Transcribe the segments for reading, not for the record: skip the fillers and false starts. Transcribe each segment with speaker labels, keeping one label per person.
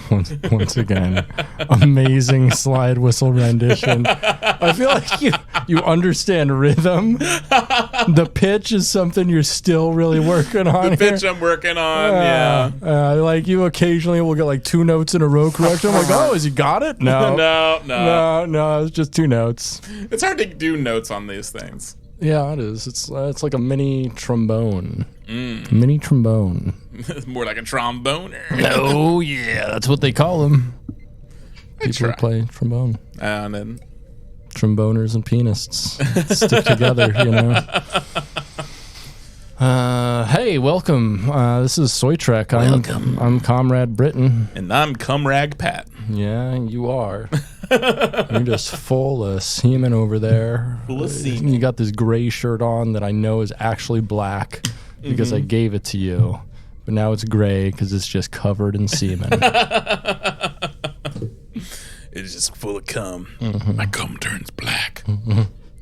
Speaker 1: Once again, amazing slide whistle rendition. I feel like you understand rhythm. The pitch is something you're still really working on.
Speaker 2: The pitch I'm working on,
Speaker 1: like you occasionally will get like 2 notes in a row correct. I'm like, oh, has he got it? No. No, it's just 2 notes.
Speaker 2: It's hard to do notes on these things.
Speaker 1: Yeah, it is. It's like a mini trombone. Mini trombone.
Speaker 2: More like a tromboner.
Speaker 1: Oh, yeah. That's what they call them. People who play trombone.
Speaker 2: And then
Speaker 1: tromboners and pianists stick together, you know. Hey, welcome. This is Soy Trek. I'm Comrade Britton.
Speaker 2: And I'm Cumrag Pat.
Speaker 1: Yeah, you are. You're just full of semen over there.
Speaker 2: Full of semen.
Speaker 1: You got this gray shirt on that I know is actually black because I gave it to you. But now it's gray because it's just covered in semen.
Speaker 2: It's just full of cum. My cum turns black.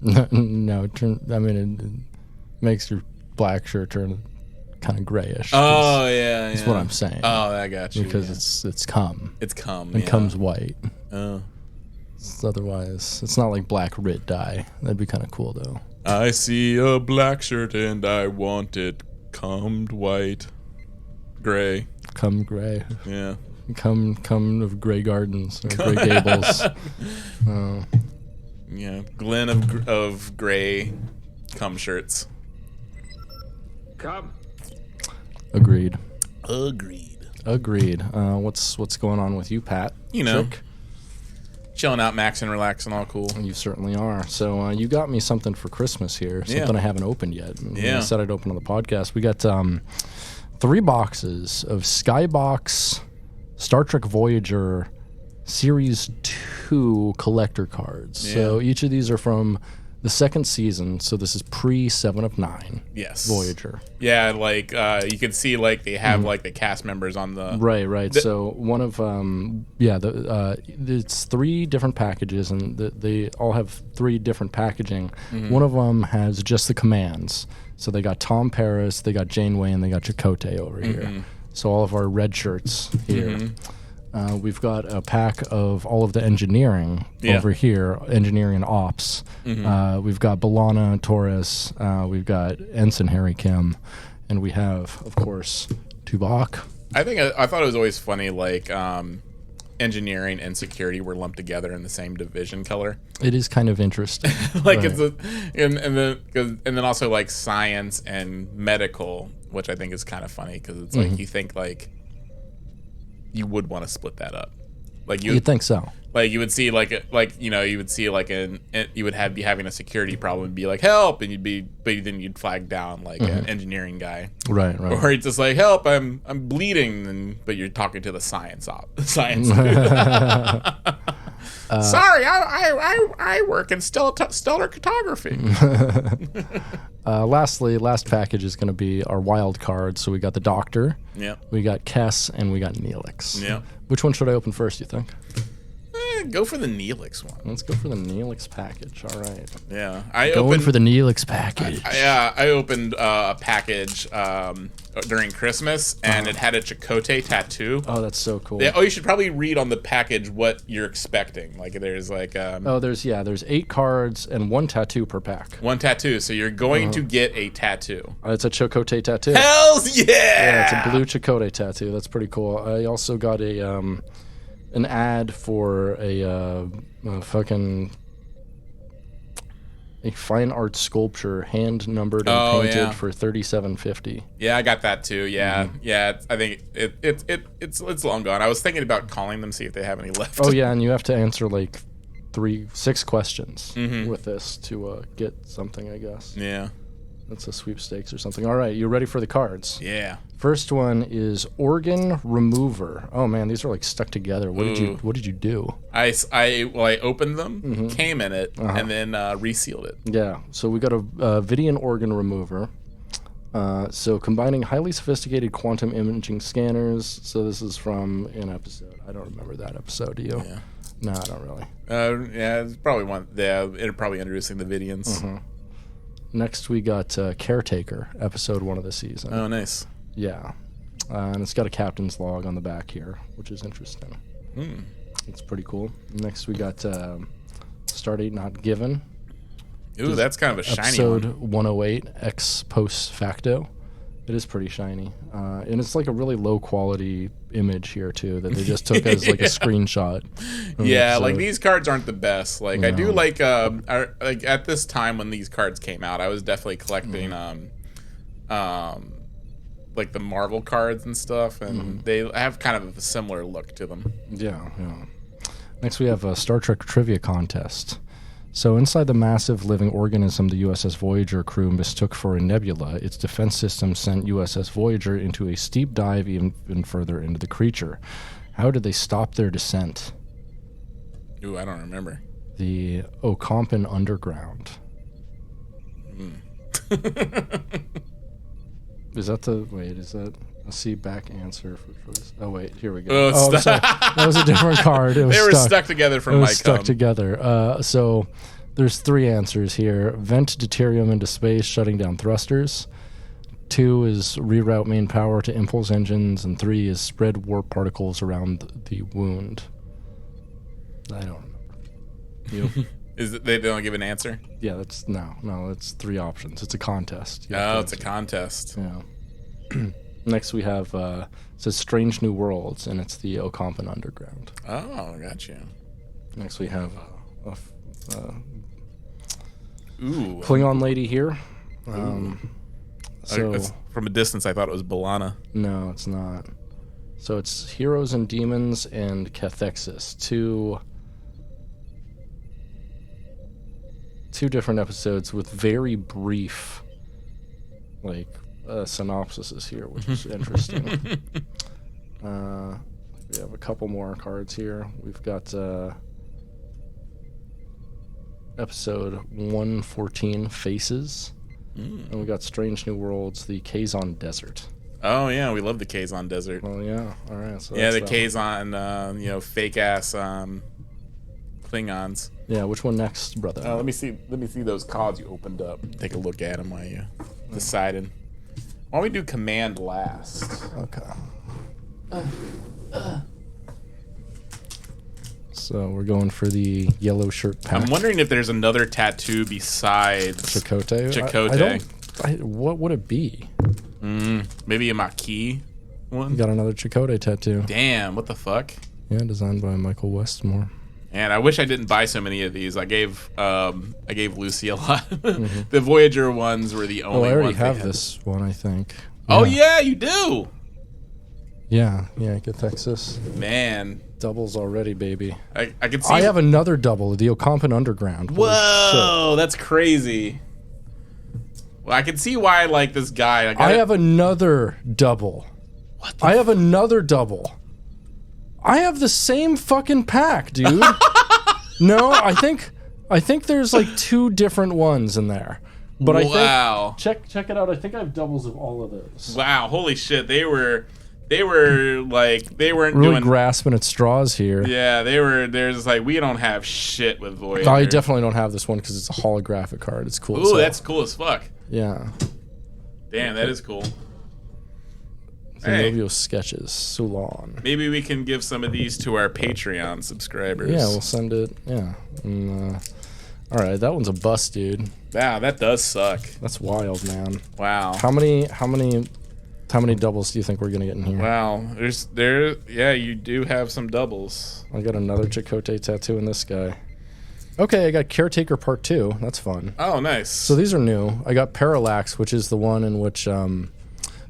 Speaker 1: No, it makes your black shirt turn kind of grayish.
Speaker 2: Oh, yeah.
Speaker 1: That's what I'm saying.
Speaker 2: Oh, I got you.
Speaker 1: Because it's cum.
Speaker 2: It's cum,
Speaker 1: and cum's white.
Speaker 2: Oh.
Speaker 1: Otherwise, it's not like black Rit dye. That'd be kind of cool, though.
Speaker 2: I see a black shirt and I want it cummed white. Gray.
Speaker 1: Cum gray.
Speaker 2: Yeah.
Speaker 1: Cum of Gray Gardens or Gray Gables. Oh.
Speaker 2: Yeah. Glen of gray cum shirts. Cum.
Speaker 1: Agreed.
Speaker 2: Agreed.
Speaker 1: What's going on with you, Pat?
Speaker 2: You know. Trick? Chilling out, maxing, relaxing, all cool.
Speaker 1: You certainly are. So you got me something for Christmas here, something I haven't opened yet. I said I'd open on the podcast. We got 3 boxes of Skybox Star Trek Voyager Series 2 collector cards. Yeah. So each of these are from the 2nd season, so this is pre-7 of 9.
Speaker 2: Yes.
Speaker 1: Voyager.
Speaker 2: Yeah, like you can see like they have like the cast members on the
Speaker 1: right. So one of it's 3 different packages, and they all have 3 different packaging. One of them has just the commands. So they got Tom Paris, they got Janeway, and they got Chakotay over here. So all of our red shirts here. We've got a pack of all of the engineering over here, engineering and ops. We've got B'Elanna Torres, we've got Ensign Harry Kim, and we have, of course, Tuvok.
Speaker 2: I thought it was always funny, like engineering and security were lumped together in the same division color.
Speaker 1: It is kind of interesting.
Speaker 2: Like it's and then also like science and medical, which I think is kind of funny because it's like you think like you would want to split that up. Like you'd
Speaker 1: think so.
Speaker 2: Like you would see you would see like you would be having a security problem and be like help, and but then you'd flag down like an engineering guy.
Speaker 1: Right.
Speaker 2: Or it's just like help, I'm bleeding, but you're talking to the science. Sorry, I work in stellar cartography.
Speaker 1: Last package is going to be our wild cards. So we got the Doctor, we got Kess, and we got Neelix.
Speaker 2: Yeah.
Speaker 1: Which one should I open first, you think?
Speaker 2: Go for the Neelix one.
Speaker 1: Let's go for the Neelix package. All right.
Speaker 2: Yeah,
Speaker 1: Going for the Neelix package.
Speaker 2: I opened a package during Christmas, and it had a Chakotay tattoo.
Speaker 1: Oh, that's so cool.
Speaker 2: Yeah, you should probably read on the package what you're expecting. Like, there's like
Speaker 1: there's 8 cards and 1 tattoo per pack.
Speaker 2: 1 tattoo, so you're going to get a tattoo.
Speaker 1: It's a Chakotay tattoo.
Speaker 2: Hells yeah!
Speaker 1: Yeah, it's a blue Chakotay tattoo. That's pretty cool. I also got an ad for a fine art sculpture, hand numbered and painted for $37.50.
Speaker 2: Yeah, I got that too. Yeah, I think it's long gone. I was thinking about calling them, see if they have any left.
Speaker 1: Oh yeah, and you have to answer like 6 questions with this to get something, I guess.
Speaker 2: Yeah.
Speaker 1: That's a sweepstakes or something. All right, you ready for the cards?
Speaker 2: Yeah.
Speaker 1: First one is organ remover. Oh man, these are like stuck together. What did you do?
Speaker 2: I opened them, came in it, and then resealed it.
Speaker 1: Yeah. So we got a Vidian organ remover. So combining highly sophisticated quantum imaging scanners. So this is from an episode. I don't remember that episode. Do you?
Speaker 2: Yeah.
Speaker 1: No, I don't really.
Speaker 2: Yeah, it's probably one. Yeah, it'll probably introducing the Vidians.
Speaker 1: Next, we got Caretaker, episode 1 of the season.
Speaker 2: Oh, nice.
Speaker 1: Yeah. And it's got a captain's log on the back here, which is interesting. It's pretty cool. Next, we got Stardate Not Given.
Speaker 2: Ooh, that's kind of a shiny
Speaker 1: episode
Speaker 2: one.
Speaker 1: 108, ex post facto. It is pretty shiny. And it's like a really low quality image here, too, that they just took as like a screenshot.
Speaker 2: Yeah, like these cards aren't the best. Like, I do like at this time when these cards came out, I was definitely collecting like the Marvel cards and stuff, and they have kind of a similar look to them.
Speaker 1: Yeah. Next, we have a Star Trek trivia contest. So inside the massive living organism the USS Voyager crew mistook for a nebula, its defense system sent USS Voyager into a steep dive even further into the creature. How did they stop their descent?
Speaker 2: Ooh, I don't remember.
Speaker 1: The Ocampan Underground. Is that a C back answer for choice? Oh wait, here we go. I'm sorry. That was a different card. It was
Speaker 2: they were stuck together from my
Speaker 1: stuck together. So there's 3 answers here. Vent deuterium into space, shutting down thrusters. 2 is reroute main power to impulse engines, and 3 is spread warp particles around the wound. I don't remember. You?
Speaker 2: Is it, they don't give an answer?
Speaker 1: Yeah, that's it's 3 options. It's a contest.
Speaker 2: Oh, it's a contest.
Speaker 1: Yeah. Next we have it says Strange New Worlds, and it's the Ocampan Underground.
Speaker 2: Oh, got you.
Speaker 1: Next we have
Speaker 2: Ooh,
Speaker 1: Klingon lady here. So
Speaker 2: from a distance, I thought it was B'Elanna.
Speaker 1: No, it's not. So it's Heroes and Demons and Cathexis. Two different episodes with very brief, like, synopsises here, which is interesting. We have a couple more cards here. We've got episode 114, Faces. And we got Strange New Worlds, the Kazon Desert.
Speaker 2: Oh, yeah, we love the Kazon Desert.
Speaker 1: Well, yeah, all right. So
Speaker 2: yeah, the Kazon, fake-ass Klingons.
Speaker 1: Yeah, which one next, brother?
Speaker 2: Let me see those cards you opened up. Take a look at them while you decided. Why don't we do command last?
Speaker 1: Okay. So we're going for the yellow shirt pack.
Speaker 2: I'm wondering if there's another tattoo besides
Speaker 1: Chakotay.
Speaker 2: Chakotay.
Speaker 1: What would it be?
Speaker 2: Maybe a Maquis one.
Speaker 1: You got another Chakotay tattoo.
Speaker 2: Damn, what the fuck?
Speaker 1: Yeah, designed by Michael Westmore.
Speaker 2: And I wish I didn't buy so many of these. I gave Lucy a lot. The Voyager ones were the only ones.
Speaker 1: I already have this one, I think.
Speaker 2: Oh yeah, you do.
Speaker 1: Yeah, Cathexis.
Speaker 2: Man,
Speaker 1: doubles already, baby.
Speaker 2: I can see.
Speaker 1: I have another double, the Ocampan Underground.
Speaker 2: Whoa, that's crazy. Well, I can see why, like, this guy.
Speaker 1: I have another double.
Speaker 2: What?
Speaker 1: I have another double. I have the same fucking pack, dude. No, I think there's like 2 different ones in there. But I think check it out. I think I have doubles of all of those.
Speaker 2: Wow, holy shit. They weren't
Speaker 1: really
Speaker 2: doing
Speaker 1: grasping at straws here.
Speaker 2: Yeah, they're just like, we don't have shit with Voyager.
Speaker 1: I definitely don't have this one because it's a holographic card. It's cool.
Speaker 2: Ooh, that's cool as fuck.
Speaker 1: Yeah.
Speaker 2: Damn, that is cool.
Speaker 1: Zenobio sketches, Sulon.
Speaker 2: Maybe we can give some of these to our Patreon subscribers.
Speaker 1: Yeah, we'll send it. Yeah. And, all right, that one's a bust, dude.
Speaker 2: Wow, that does suck.
Speaker 1: That's wild, man.
Speaker 2: Wow.
Speaker 1: How many doubles do you think we're gonna get in here?
Speaker 2: Wow, you do have some doubles.
Speaker 1: I got another Chakotay tattoo in this guy. Okay, I got Caretaker Part 2. That's fun.
Speaker 2: Oh, nice.
Speaker 1: So these are new. I got Parallax, which is the one in which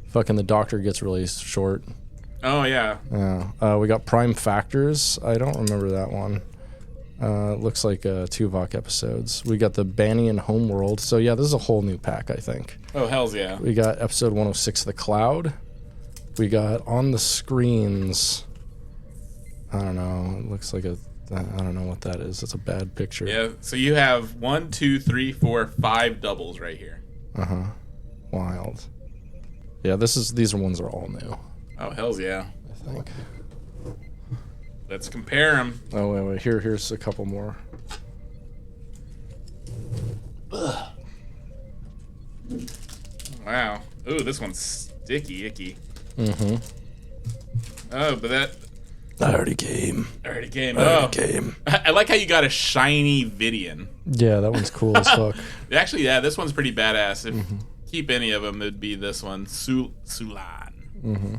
Speaker 1: fucking the Doctor gets really short.
Speaker 2: Oh, yeah.
Speaker 1: Yeah. We got Prime Factors. I don't remember that one. Looks like 2 Tuvok episodes. We got the Banyan Homeworld. So yeah, this is a whole new pack, I think.
Speaker 2: Oh, hells yeah.
Speaker 1: We got episode 106, The Cloud. We got On the Screens. I don't know. It looks like I don't know what that is. It's a bad picture.
Speaker 2: Yeah, so you have 1, 2, 3, 4, 5 doubles right here.
Speaker 1: Uh-huh. Wild. Yeah, these ones are all new.
Speaker 2: Oh, hells yeah.
Speaker 1: I think.
Speaker 2: Let's compare them.
Speaker 1: Oh, wait. Here's a couple more.
Speaker 2: Wow. Ooh, this one's sticky, icky.
Speaker 1: Mm-hmm.
Speaker 2: Oh, but that...
Speaker 1: I already came.
Speaker 2: I like how you got a shiny Vidian.
Speaker 1: Yeah, that one's cool as fuck.
Speaker 2: Actually, yeah, this one's pretty badass. If keep any of them, it'd be this one, Sulan.
Speaker 1: Mm-hmm.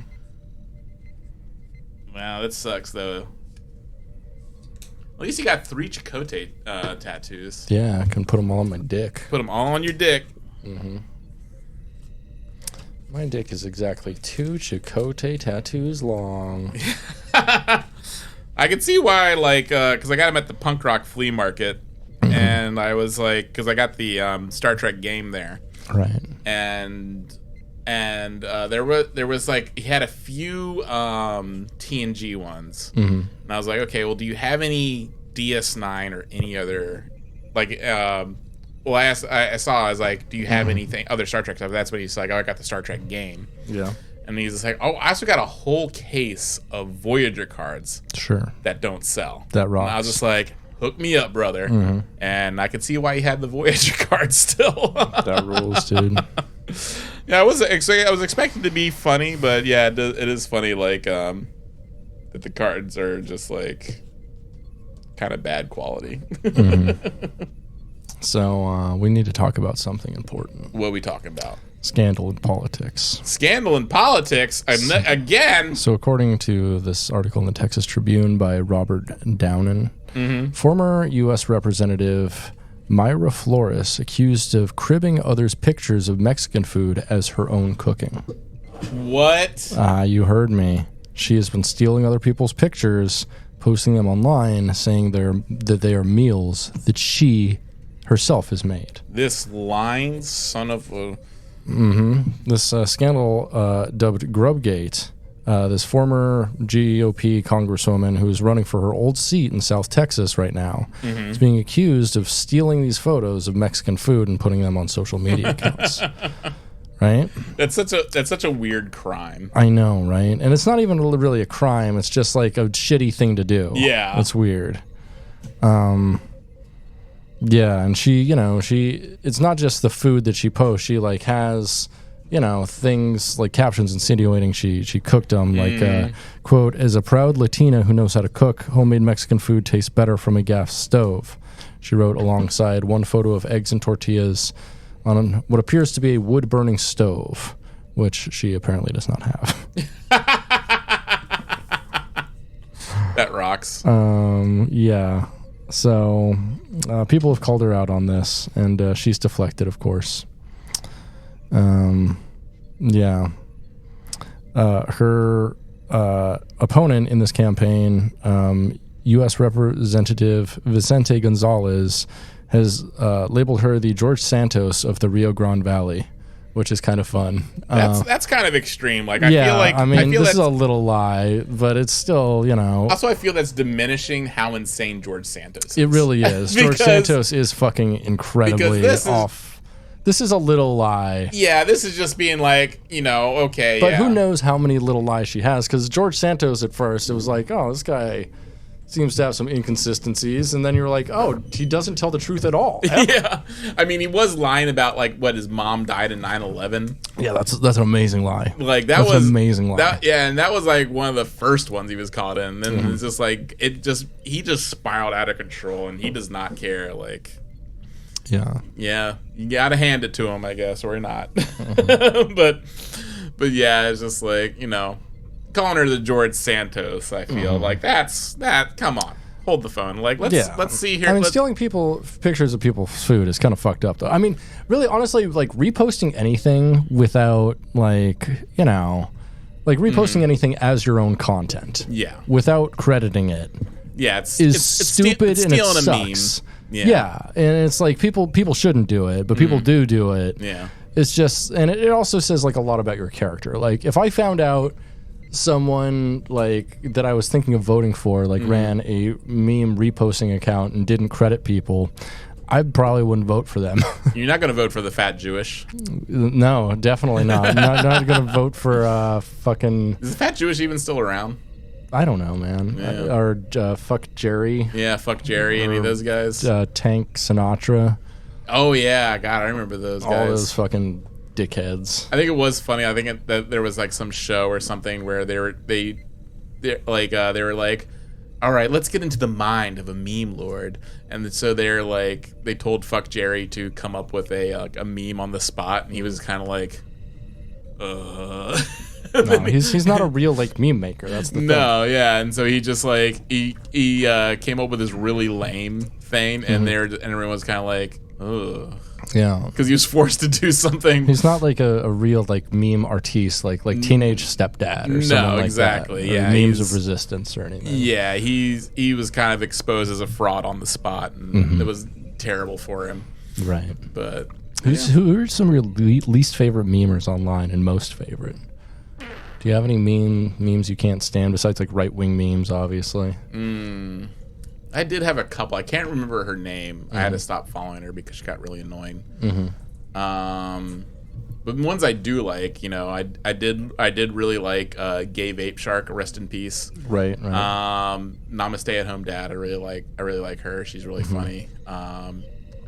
Speaker 2: Wow, that sucks, though. At least you got 3 Chakotay tattoos.
Speaker 1: Yeah, I can put them all on my dick.
Speaker 2: Put them all on your dick.
Speaker 1: Mm-hmm. My dick is exactly 2 Chakotay tattoos long.
Speaker 2: I can see why, like, because I got them at the punk rock flea market, and I was like, because I got the Star Trek game there,
Speaker 1: right?
Speaker 2: And there was like, he had a few TNG ones, and I was like, okay, well, do you have any DS9 or any other, like, well, I was like, do you have anything other Star Trek stuff? That's when he's like, oh, I got the Star Trek game.
Speaker 1: Yeah.
Speaker 2: And he's just like, oh, I also got a whole case of Voyager cards.
Speaker 1: Sure.
Speaker 2: That don't sell.
Speaker 1: That rocks.
Speaker 2: And I was just like, hook me up, brother. And I could see why he had the Voyager cards still.
Speaker 1: That rules, dude.
Speaker 2: Yeah, I was expecting to be funny, but yeah, it is funny, like, that the cards are just like kind of bad quality.
Speaker 1: So we need to talk about something important.
Speaker 2: What are we talking about?
Speaker 1: Scandal in politics.
Speaker 2: Scandal in politics? Again?
Speaker 1: So according to this article in the Texas Tribune by Robert Downen, former U.S. Representative Myra Flores accused of cribbing others' pictures of Mexican food as her own cooking.
Speaker 2: What?
Speaker 1: You heard me. She has been stealing other people's pictures, posting them online, saying that they are meals that she herself has made.
Speaker 2: This lying son of a...
Speaker 1: This scandal dubbed Grubgate, this former GOP congresswoman who's running for her old seat in South Texas right now is being accused of stealing these photos of Mexican food and putting them on social media accounts. Right?
Speaker 2: That's such a weird crime.
Speaker 1: I know, right? And it's not even really a crime. It's just like a shitty thing to do.
Speaker 2: Yeah.
Speaker 1: It's weird. Yeah, and it's not just the food that she posts. She like has, things like captions insinuating she cooked them. Like, quote, as a proud Latina who knows how to cook, homemade Mexican food tastes better from a gas stove. She wrote alongside one photo of eggs and tortillas on what appears to be a wood-burning stove, which she apparently does not have.
Speaker 2: That rocks.
Speaker 1: Yeah. So people have called her out on this, and she's deflected, of course. Yeah. Her opponent in this campaign, U.S. Representative Vicente Gonzalez, has labeled her the George Santos of the Rio Grande Valley, which is kind of fun.
Speaker 2: That's kind of extreme. Like, I feel like
Speaker 1: this is a little lie, but it's still,
Speaker 2: Also, I feel that's diminishing how insane George Santos is.
Speaker 1: It really is. George Santos is fucking incredibly off. This is a little lie.
Speaker 2: Yeah, this is just being like, okay.
Speaker 1: But who knows how many little lies she has? Because George Santos at first, it was like, oh, this guy seems to have some inconsistencies, and then you're like, oh, he doesn't tell the truth at all.
Speaker 2: Yeah. I mean, he was lying about, like, what, his mom died in 9/11.
Speaker 1: Yeah, that's an amazing lie.
Speaker 2: Like, that's
Speaker 1: an amazing lie.
Speaker 2: And that was, like, one of the first ones he was caught in. And then it's just, like, he just spiraled out of control, and he does not care, like...
Speaker 1: Yeah.
Speaker 2: Yeah, you gotta hand it to him, I guess, or not. But yeah, it's just like, calling her the George Santos, I feel like that. Come on, hold the phone. Like, let's see here.
Speaker 1: I mean, stealing pictures of people's food is kind of fucked up, though. I mean, really, honestly, like reposting anything without reposting anything as your own content.
Speaker 2: Yeah.
Speaker 1: Without crediting it.
Speaker 2: Yeah,
Speaker 1: it's stupid and it sucks. Yeah, and it's like people shouldn't do it, but people do it.
Speaker 2: Yeah.
Speaker 1: It's just, and it also says like a lot about your character. Like if I found out someone like that I was thinking of voting for ran a meme reposting account and didn't credit people, I probably wouldn't vote for them.
Speaker 2: You're not going to vote for the fat Jewish?
Speaker 1: No, definitely not. not going to vote for fucking...
Speaker 2: Is the fat Jewish even still around?
Speaker 1: I don't know, man.
Speaker 2: Yeah.
Speaker 1: Or fuck Jerry.
Speaker 2: Yeah, fuck Jerry, any of those guys.
Speaker 1: Tank Sinatra.
Speaker 2: Oh, yeah. God, I remember those guys.
Speaker 1: All those fucking dickheads.
Speaker 2: I think it was funny. I think that there was like some show or something where they were like, all right, let's get into the mind of a meme lord, and so they told Fuck Jerry to come up with a meme on the spot, and he was kind of like,
Speaker 1: No, he's not a real like meme maker. That's the thing.
Speaker 2: No, yeah, and so he just like he came up with this really lame thing, and everyone was kind of like, ugh.
Speaker 1: Yeah,
Speaker 2: because he was forced to do something.
Speaker 1: He's not like a real like meme artiste, like teenage stepdad or something like
Speaker 2: exactly.
Speaker 1: that.
Speaker 2: Yeah,
Speaker 1: memes of resistance or anything.
Speaker 2: Yeah, he was kind of exposed as a fraud on the spot, and it was terrible for him.
Speaker 1: Right.
Speaker 2: But
Speaker 1: who are some of your least favorite memers online and most favorite? Do you have any memes you can't stand besides like right wing memes, obviously?
Speaker 2: I did have a couple. I can't remember her name. I had to stop following her because she got really annoying. But the ones I do like, I did really like Gay Vape Shark, rest in peace.
Speaker 1: Right.
Speaker 2: Namaste at Home Dad. I really like her. She's really funny. I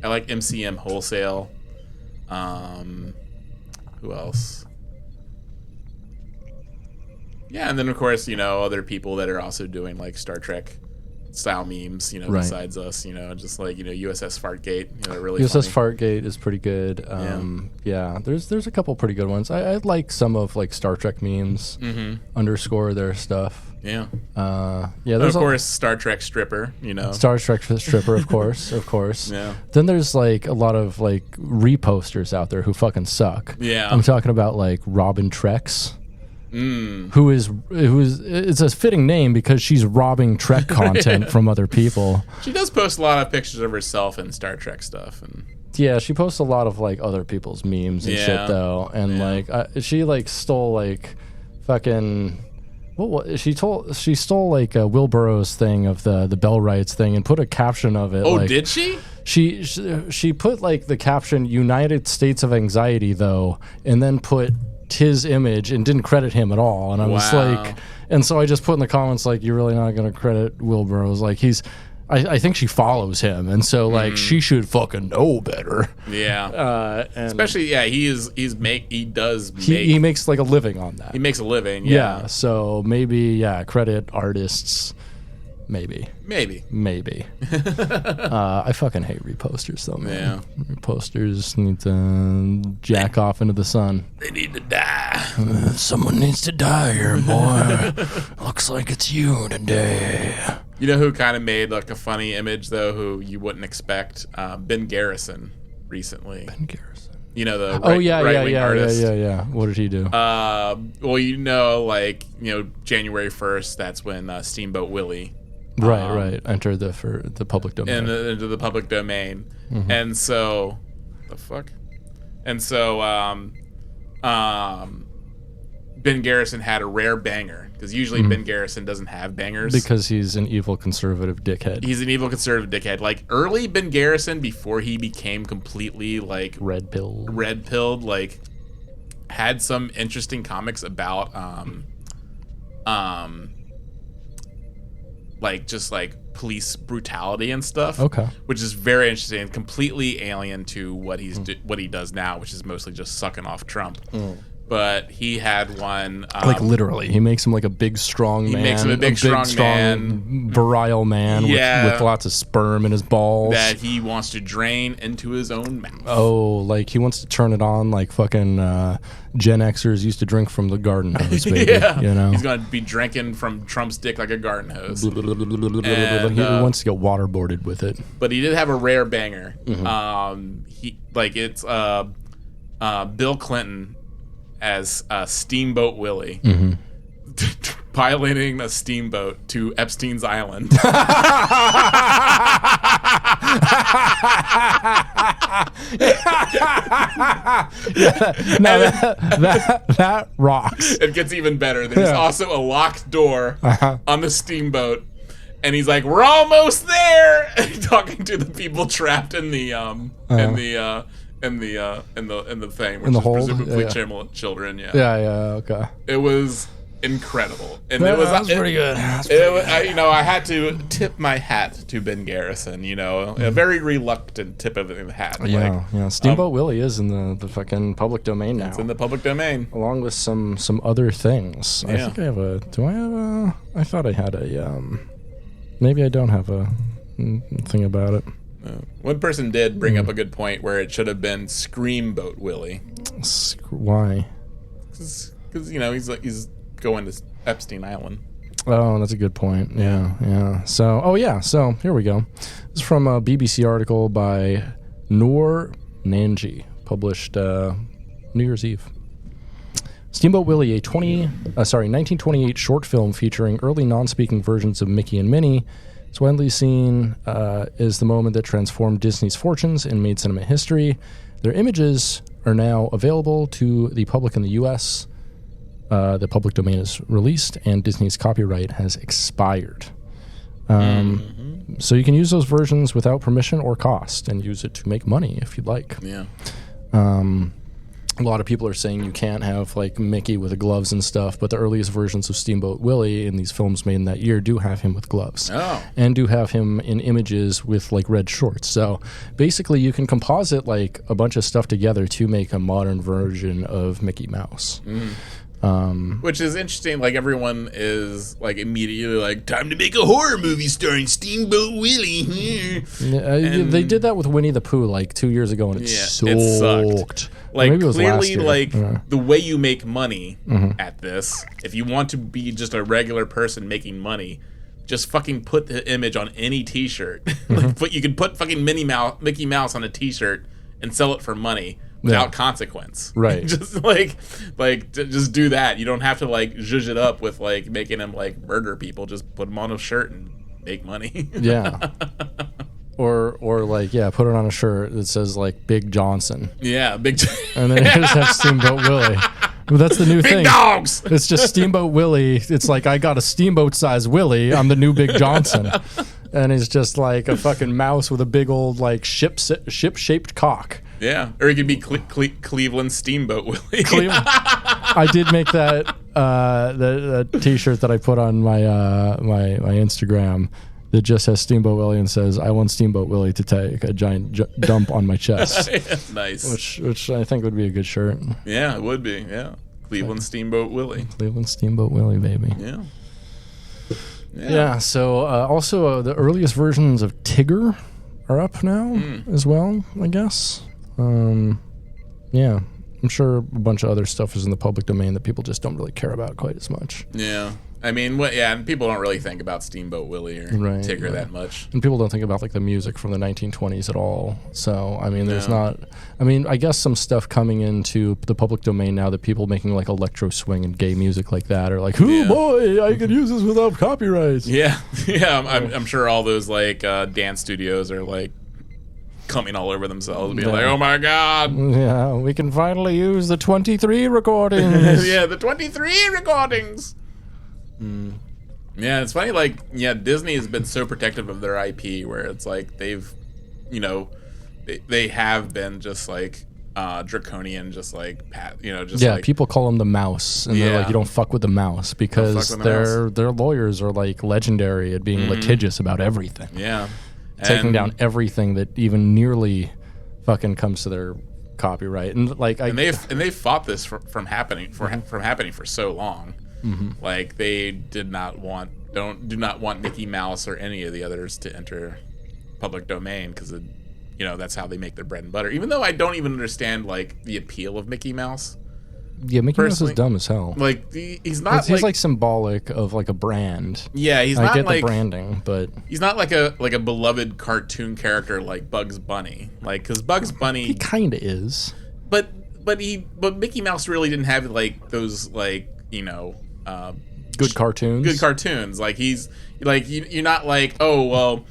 Speaker 2: like MCM Wholesale. Who else? Yeah, and then of course, other people that are also doing like Star Trek style memes, besides us, just like, USS Fartgate, really
Speaker 1: USS
Speaker 2: funny.
Speaker 1: Fartgate is pretty good. Yeah, there's a couple pretty good ones. I like some of like Star Trek memes, underscore their stuff.
Speaker 2: Yeah.
Speaker 1: There's
Speaker 2: of course, Star Trek stripper,
Speaker 1: Star Trek stripper, of course.
Speaker 2: Yeah.
Speaker 1: Then there's like a lot of like reposters out there who fucking suck.
Speaker 2: Yeah.
Speaker 1: I'm talking about like Robin Trex. Who is it's a fitting name because she's robbing Trek content from other people.
Speaker 2: She does post a lot of pictures of herself and Star Trek stuff, and
Speaker 1: yeah, she posts a lot of like other people's memes and shit though, and like she like stole like fucking she stole like Will Burroughs thing of the Bell Rights thing and put a caption of it.
Speaker 2: Oh,
Speaker 1: like,
Speaker 2: did she?
Speaker 1: She put like the caption "United States of Anxiety" though, and then put his image and didn't credit him at all, and I was like, and so I just put in the comments like, you're really not going to credit Will Burroughs, like I think she follows him, and so like she should fucking know better.
Speaker 2: Yeah. And especially
Speaker 1: he makes like a living on that.
Speaker 2: He makes a living.
Speaker 1: Yeah. So maybe credit artists. Maybe. I fucking hate reposters though, man. Yeah. Reposters need to jack off into the sun.
Speaker 2: They need to die.
Speaker 1: Someone needs to die here, boy. Looks like it's you today.
Speaker 2: You know who kind of made like a funny image though, who you wouldn't expect? Ben Garrison recently.
Speaker 1: Ben Garrison.
Speaker 2: The
Speaker 1: right-wing
Speaker 2: artist.
Speaker 1: Yeah. What did he do?
Speaker 2: January 1st, that's when Steamboat Willie
Speaker 1: enter the public domain.
Speaker 2: Into the public domain. And so the fuck? And so Ben Garrison had a rare banger, because usually Ben Garrison doesn't have bangers.
Speaker 1: Because he's an evil conservative dickhead.
Speaker 2: He's an evil conservative dickhead. Like early Ben Garrison, before he became completely like red-pilled, like had some interesting comics about like just like police brutality and stuff. Okay. Which is very interesting and completely alien to what what he does now, which is mostly just sucking off Trump. But he had one
Speaker 1: like literally, he makes him like a big strong man. He makes him a big strong man, virile man with lots of sperm in his balls
Speaker 2: that he wants to drain into his own mouth.
Speaker 1: Oh, like he wants to turn it on like fucking Gen Xers used to drink from the garden hose, baby.
Speaker 2: He's gonna be drinking from Trump's dick like a garden hose.
Speaker 1: He wants to get waterboarded with it.
Speaker 2: But he did have a rare banger. It's Bill Clinton as Steamboat Willie piloting a steamboat to Epstein's Island.
Speaker 1: That rocks.
Speaker 2: It gets even better. There's also a locked door on the steamboat, and he's like, "We're almost there," talking to the people trapped in the thing, which is
Speaker 1: hold?
Speaker 2: presumably children.
Speaker 1: Okay.
Speaker 2: It was incredible, and
Speaker 1: that was pretty good.
Speaker 2: I had to tip my hat to Ben Garrison. A very reluctant tip of the hat.
Speaker 1: Yeah. Steamboat Willie is in the fucking public domain now.
Speaker 2: It's in the public domain,
Speaker 1: along with some other things.
Speaker 2: Yeah.
Speaker 1: I think I have a. Do I have a? I thought I had a. Maybe I don't have a thing about it.
Speaker 2: One person did bring up a good point where it should have been Screamboat Willie.
Speaker 1: Why?
Speaker 2: Because he's going to Epstein Island.
Speaker 1: Oh, that's a good point. Yeah. So here we go. This is from a BBC article by Noor Nanji, published New Year's Eve. Steamboat Willie, a 1928 short film featuring early non-speaking versions of Mickey and Minnie, is widely seen as the moment that transformed Disney's fortunes and made cinema history. Their images are now available to the public in the U.S. The public domain is released, and Disney's copyright has expired. So you can use those versions without permission or cost and use it to make money if you'd like.
Speaker 2: Yeah.
Speaker 1: A lot of people are saying you can't have like Mickey with the gloves and stuff, but the earliest versions of Steamboat Willie in these films made in that year do have him with gloves.
Speaker 2: Oh.
Speaker 1: And do have him in images with like red shorts. So basically you can composite like a bunch of stuff together to make a modern version of Mickey Mouse.
Speaker 2: Which is interesting. Like, everyone is like immediately like, time to make a horror movie starring Steamboat Willie.
Speaker 1: They did that with Winnie the Pooh like 2 years ago, and it sucked.
Speaker 2: It sucked. Like, clearly, like,
Speaker 1: Yeah.
Speaker 2: the way you make money at this, if you want to be just a regular person making money, just fucking put the image on any T-shirt. Like, you could put fucking Mickey Mouse on a T-shirt and sell it for money without consequence.
Speaker 1: Right.
Speaker 2: Just just do that. You don't have to like zhuzh it up with like making him like murder people. Just put him on a shirt and make money.
Speaker 1: Yeah. Or like, put it on a shirt that says like Big Johnson.
Speaker 2: Yeah,
Speaker 1: and then you just have Steamboat Willie. Well, that's the new thing.
Speaker 2: Big dogs!
Speaker 1: It's just Steamboat Willie. It's like, I got a steamboat-sized Willie. I'm the new Big Johnson. And it's just like a fucking mouse with a big old like ship-shaped cock.
Speaker 2: Yeah, or it could be Cleveland Steamboat Willie.
Speaker 1: I did make that the T-shirt that I put on my my Instagram that just has Steamboat Willie and says, "I want Steamboat Willie to take a giant dump on my chest."
Speaker 2: Nice.
Speaker 1: Which I think would be a good shirt.
Speaker 2: Yeah, it would be. Yeah, Cleveland Steamboat Willie.
Speaker 1: Cleveland Steamboat Willie, baby.
Speaker 2: Yeah.
Speaker 1: So also the earliest versions of Tigger are up now as well, I guess. Yeah, I'm sure a bunch of other stuff is in the public domain that people just don't really care about quite as much.
Speaker 2: Yeah. I mean, and people don't really think about Steamboat Willie or Tigger that much.
Speaker 1: And people don't think about like the music from the 1920s at all. So, I mean, there's not... I mean, I guess some stuff coming into the public domain now that people making like electro swing and gay music like that are like, oh boy, I could use this without copyright.
Speaker 2: Yeah. I'm sure all those like dance studios are like coming all over themselves, being like, oh my God.
Speaker 1: Yeah, we can finally use the 23 recordings.
Speaker 2: Yeah, the 23 recordings. Yeah, it's funny, like, Disney has been so protective of their IP where it's like they've, they have been just like draconian, just like,
Speaker 1: people call them the mouse, and they're like, you don't fuck with the mouse, because their lawyers are like legendary at being litigious about everything.
Speaker 2: Yeah.
Speaker 1: Taking down everything that even nearly fucking comes to their copyright, and like
Speaker 2: they've fought this from happening for so long. Like, they do not want Mickey Mouse or any of the others to enter public domain because that's how they make their bread and butter. Even though I don't even understand like the appeal of Mickey Mouse.
Speaker 1: Yeah, Mickey Mouse is dumb as hell.
Speaker 2: Like, he's not.
Speaker 1: He's like symbolic of like a brand.
Speaker 2: Yeah, he's not. I get
Speaker 1: the branding, but
Speaker 2: he's not like a beloved cartoon character like Bugs Bunny. Like, because Bugs Bunny,
Speaker 1: he kind of is.
Speaker 2: But Mickey Mouse really didn't have like those like
Speaker 1: good cartoons.
Speaker 2: Good cartoons. Like, he's like you're not like, oh well,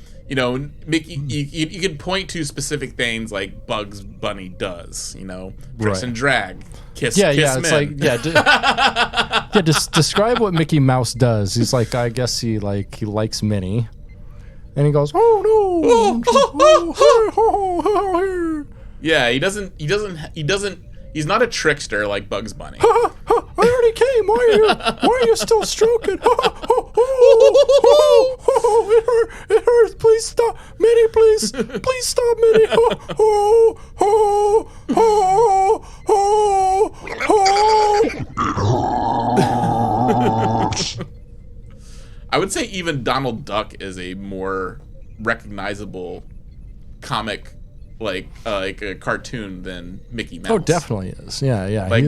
Speaker 2: Mickey. You can point to specific things like Bugs Bunny does. Dress and drag. Kiss
Speaker 1: it's
Speaker 2: men.
Speaker 1: like just describe what Mickey Mouse does. He's like, I guess he likes Minnie, and he goes, oh no,
Speaker 2: Yeah, he doesn't He's not a trickster like Bugs Bunny.
Speaker 1: I already came. Why are you still stroking? It hurts. Please stop, Minnie. Please stop, Minnie.
Speaker 2: I would say even Donald Duck is a more recognizable comic, like a cartoon than Mickey Mouse.
Speaker 1: Oh, definitely is. Yeah.
Speaker 2: Like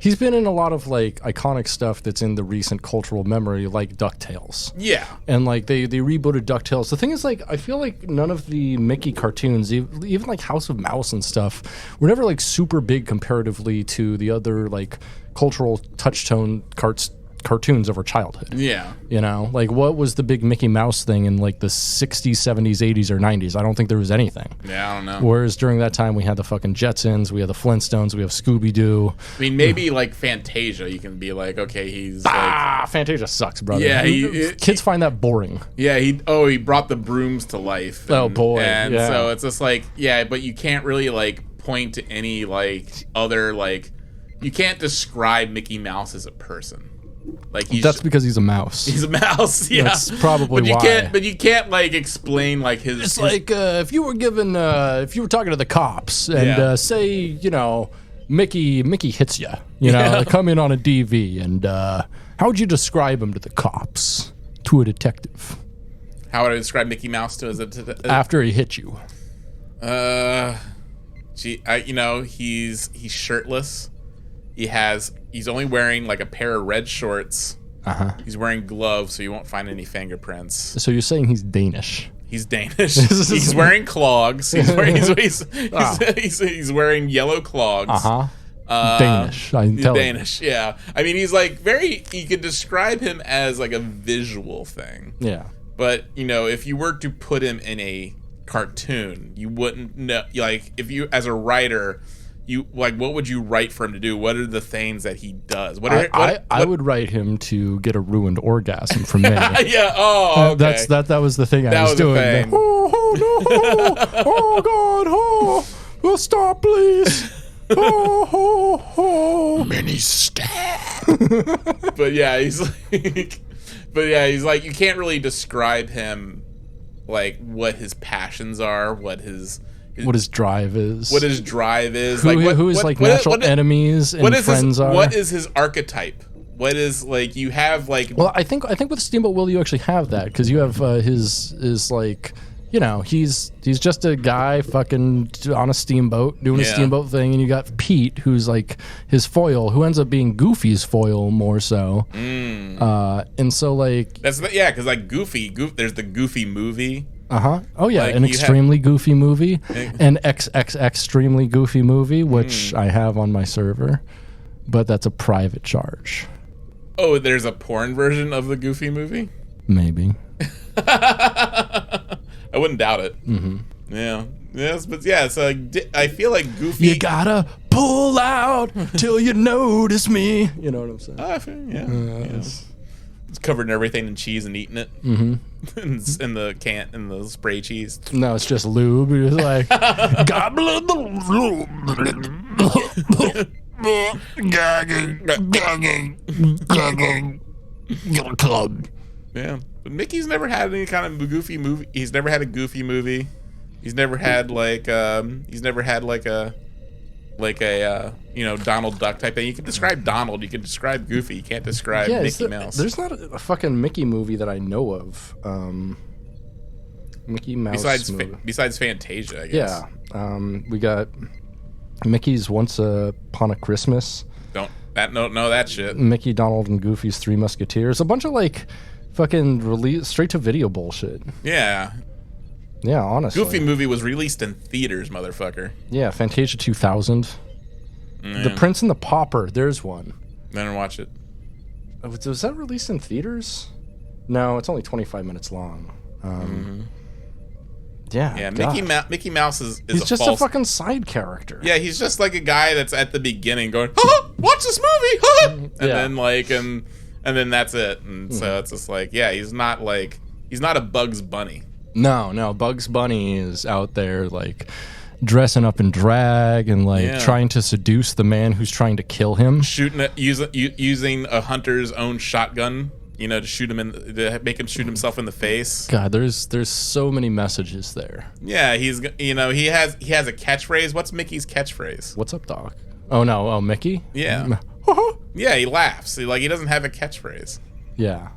Speaker 1: He's been in a lot of like iconic stuff that's in the recent cultural memory, like DuckTales.
Speaker 2: Yeah.
Speaker 1: And like they rebooted DuckTales. The thing is, like, I feel like none of the Mickey cartoons, even like House of Mouse and stuff, were never like super big comparatively to the other like cultural touchstone cartoons of our childhood.
Speaker 2: Yeah.
Speaker 1: You know, like what was the big Mickey Mouse thing in like the 60s, 70s, 80s, or 90s? I don't think there was anything.
Speaker 2: Yeah, I don't know.
Speaker 1: Whereas during that time, we had the fucking Jetsons, we had the Flintstones, we have Scooby-Doo.
Speaker 2: I mean, maybe like Fantasia, you can be like, okay, he's like...
Speaker 1: Fantasia sucks, brother.
Speaker 2: Yeah,
Speaker 1: kids find that boring.
Speaker 2: Yeah, he brought the brooms to life.
Speaker 1: Oh, boy.
Speaker 2: And
Speaker 1: yeah.
Speaker 2: so it's just like, yeah, but you can't really like point to any like other like... You can't describe Mickey Mouse as a person. Like
Speaker 1: that's because he's a mouse.
Speaker 2: He's a mouse. Yeah,
Speaker 1: that's probably
Speaker 2: but you
Speaker 1: why.
Speaker 2: Can't, but you can't like explain like his.
Speaker 1: It's like if you were talking to the cops and say Mickey hits you, they come in on a DV, and how would you describe him to the cops, to a detective?
Speaker 2: How would I describe Mickey Mouse to
Speaker 1: after he hit you?
Speaker 2: He's shirtless. He's only wearing like a pair of red shorts. He's wearing gloves, so you won't find any fingerprints. So
Speaker 1: you're saying he's Danish?
Speaker 2: He's Danish. He's wearing clogs. He's wearing yellow clogs.
Speaker 1: Danish. I can tell.
Speaker 2: Danish. Yeah. I mean, he's like you could describe him as like a visual thing.
Speaker 1: Yeah.
Speaker 2: But if you were to put him in a cartoon, you wouldn't know. Like if you, as a writer, what would you write for him to do? What are the things that he does?
Speaker 1: I would write him to get a ruined orgasm from me.
Speaker 2: Yeah. Oh, okay.
Speaker 1: That was the thing I was doing. Oh no! Oh God! Oh, stop, please!
Speaker 2: Mini stab. But he's like, you can't really describe him, like what his passions are, what his
Speaker 1: drive is.
Speaker 2: What his drive is.
Speaker 1: Who his natural enemies and friends are.
Speaker 2: What is his archetype? What is like you have like.
Speaker 1: Well, I think with Steamboat Willie you actually have that, because you have his like, he's just a guy fucking on a steamboat doing a steamboat thing, and you got Pete, who's like his foil, who ends up being Goofy's foil more so. And so like
Speaker 2: because like Goofy, there's the Goofy movie.
Speaker 1: Oh yeah, like an extremely goofy movie, an extremely goofy movie, which I have on my server, but that's a private charge.
Speaker 2: Oh, there's a porn version of the Goofy movie?
Speaker 1: Maybe.
Speaker 2: I wouldn't doubt it. Yeah. Yes, but yeah, so I feel like Goofy...
Speaker 1: You gotta pull out till you notice me. You know what I'm saying?
Speaker 2: It's covered in everything in cheese and eating it. in the spray cheese.
Speaker 1: No, it's just lube. It's like, gobble the lube. Club.
Speaker 2: Yeah, but Mickey's never had any kind of goofy movie. He's never had a goofy movie. He's never had like a Donald Duck type thing. You can describe Donald, you can describe Goofy, you can't describe Mickey Mouse.
Speaker 1: There's not a fucking Mickey movie that I know of. Mickey Mouse
Speaker 2: besides Fantasia, I guess.
Speaker 1: Yeah. We got Mickey's Once Upon a Christmas.
Speaker 2: Know that shit.
Speaker 1: Mickey, Donald, and Goofy's Three Musketeers. A bunch of like fucking straight to video bullshit.
Speaker 2: Yeah.
Speaker 1: Yeah, honestly.
Speaker 2: Goofy movie was released in theaters, motherfucker.
Speaker 1: Yeah, Fantasia 2000. The Prince and the Pauper, there's one.
Speaker 2: I didn't watch it.
Speaker 1: Was that released in theaters? No, it's only 25 minutes long. Yeah,
Speaker 2: Mickey Mouse is
Speaker 1: he's just a fucking side character.
Speaker 2: Yeah, he's just like a guy that's at the beginning going, watch this movie, then like, and then that's it. And so it's just like, he's not a Bugs Bunny.
Speaker 1: No, Bugs Bunny is out there like dressing up in drag and like trying to seduce the man who's trying to kill him.
Speaker 2: Using a hunter's own shotgun, to shoot him to make him shoot himself in the face.
Speaker 1: God, there's so many messages there.
Speaker 2: Yeah, he has a catchphrase. What's Mickey's catchphrase?
Speaker 1: What's up, Doc? Oh no, Mickey?
Speaker 2: Yeah. Yeah, he laughs. He doesn't have a catchphrase.
Speaker 1: Yeah.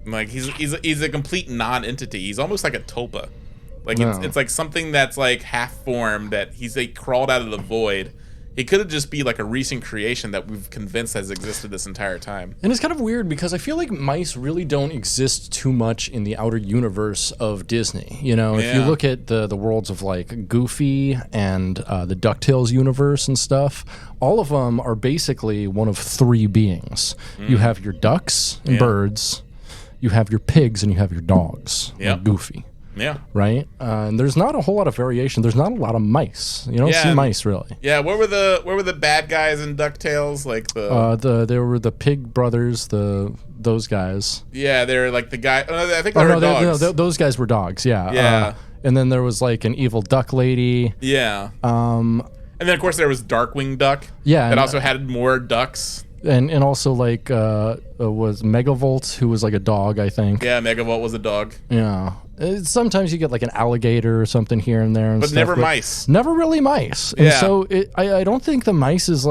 Speaker 2: Like he's a complete non-entity. He's almost like a tulpa. Like it's like something that's like half formed, that he's like crawled out of the void. He could have just be like a recent creation that we've convinced has existed this entire time.
Speaker 1: And it's kind of weird because I feel like mice really don't exist too much in the outer universe of Disney. If you look at the worlds of like Goofy and the DuckTales universe and stuff, all of them are basically one of three beings. You have your ducks and birds, you have your pigs, and you have your dogs, like Goofy.
Speaker 2: Yeah.
Speaker 1: Right? And there's not a whole lot of variation. There's not a lot of mice. You don't see mice really.
Speaker 2: Yeah, what were the bad guys in DuckTales? Like
Speaker 1: there were the pig brothers, those guys.
Speaker 2: Yeah, they're like the guy. I think they were dogs.
Speaker 1: Those guys were dogs, yeah.
Speaker 2: Yeah.
Speaker 1: And then there was like an evil duck lady.
Speaker 2: Yeah. And then of course there was Darkwing Duck.
Speaker 1: Yeah.
Speaker 2: That also had more ducks.
Speaker 1: And also like was Megavolt, who was like a dog, I think.
Speaker 2: Yeah, Megavolt was a dog.
Speaker 1: Yeah. Sometimes you get like an alligator or something here and there,
Speaker 2: but never mice.
Speaker 1: Never really mice. And so I don't think the mouse is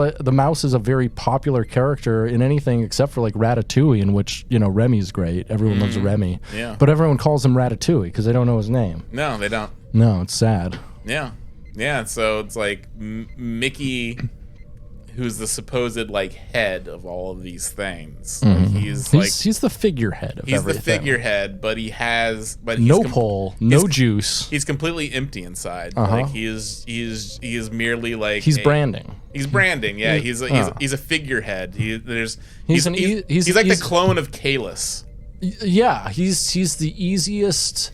Speaker 1: a very popular character in anything except for like Ratatouille, in which Remy's great. Everyone loves Remy.
Speaker 2: Yeah.
Speaker 1: But everyone calls him Ratatouille because they don't know his name.
Speaker 2: No, they don't.
Speaker 1: No, it's sad.
Speaker 2: Yeah. Yeah. So it's like Mickey, who's the supposed like head of all of these things.
Speaker 1: Mm-hmm.
Speaker 2: He's
Speaker 1: the figurehead of everything.
Speaker 2: He's the figurehead, but he's
Speaker 1: no pole, no juice.
Speaker 2: He's completely empty inside. Like he is merely like
Speaker 1: he's branding.
Speaker 2: He's branding. Yeah, he's a figurehead. He's like
Speaker 1: the
Speaker 2: clone of Kalis.
Speaker 1: Yeah, he's the easiest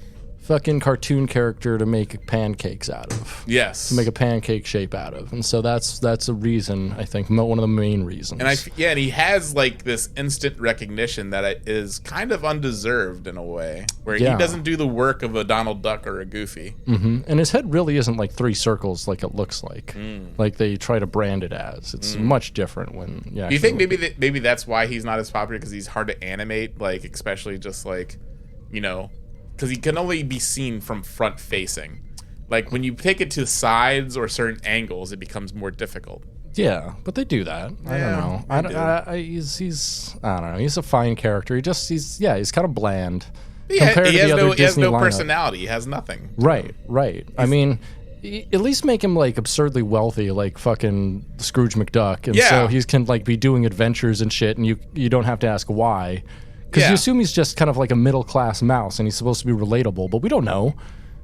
Speaker 1: fucking cartoon character to make pancakes out of.
Speaker 2: Yes.
Speaker 1: To make a pancake shape out of. And so that's a reason, I think, one of the main reasons.
Speaker 2: And he has like this instant recognition that is kind of undeserved in a way, where he doesn't do the work of a Donald Duck or a Goofy.
Speaker 1: Mm-hmm. And his head really isn't like three circles like it looks like. Like they try to brand it as. It's much different when
Speaker 2: Do you think maybe that's why he's not as popular, because he's hard to animate, like especially just like, because he can only be seen from front facing. Like when you take it to sides or certain angles, it becomes more difficult.
Speaker 1: Yeah, but they do that. I don't know. He's I don't know. He's a fine character. He's kind of bland.
Speaker 2: He has no personality. He has nothing.
Speaker 1: Right. I mean, at least make him like absurdly wealthy, like fucking Scrooge McDuck, and so he can like be doing adventures and shit, and you don't have to ask why. Because you assume he's just kind of like a middle-class mouse, and he's supposed to be relatable, but we don't know.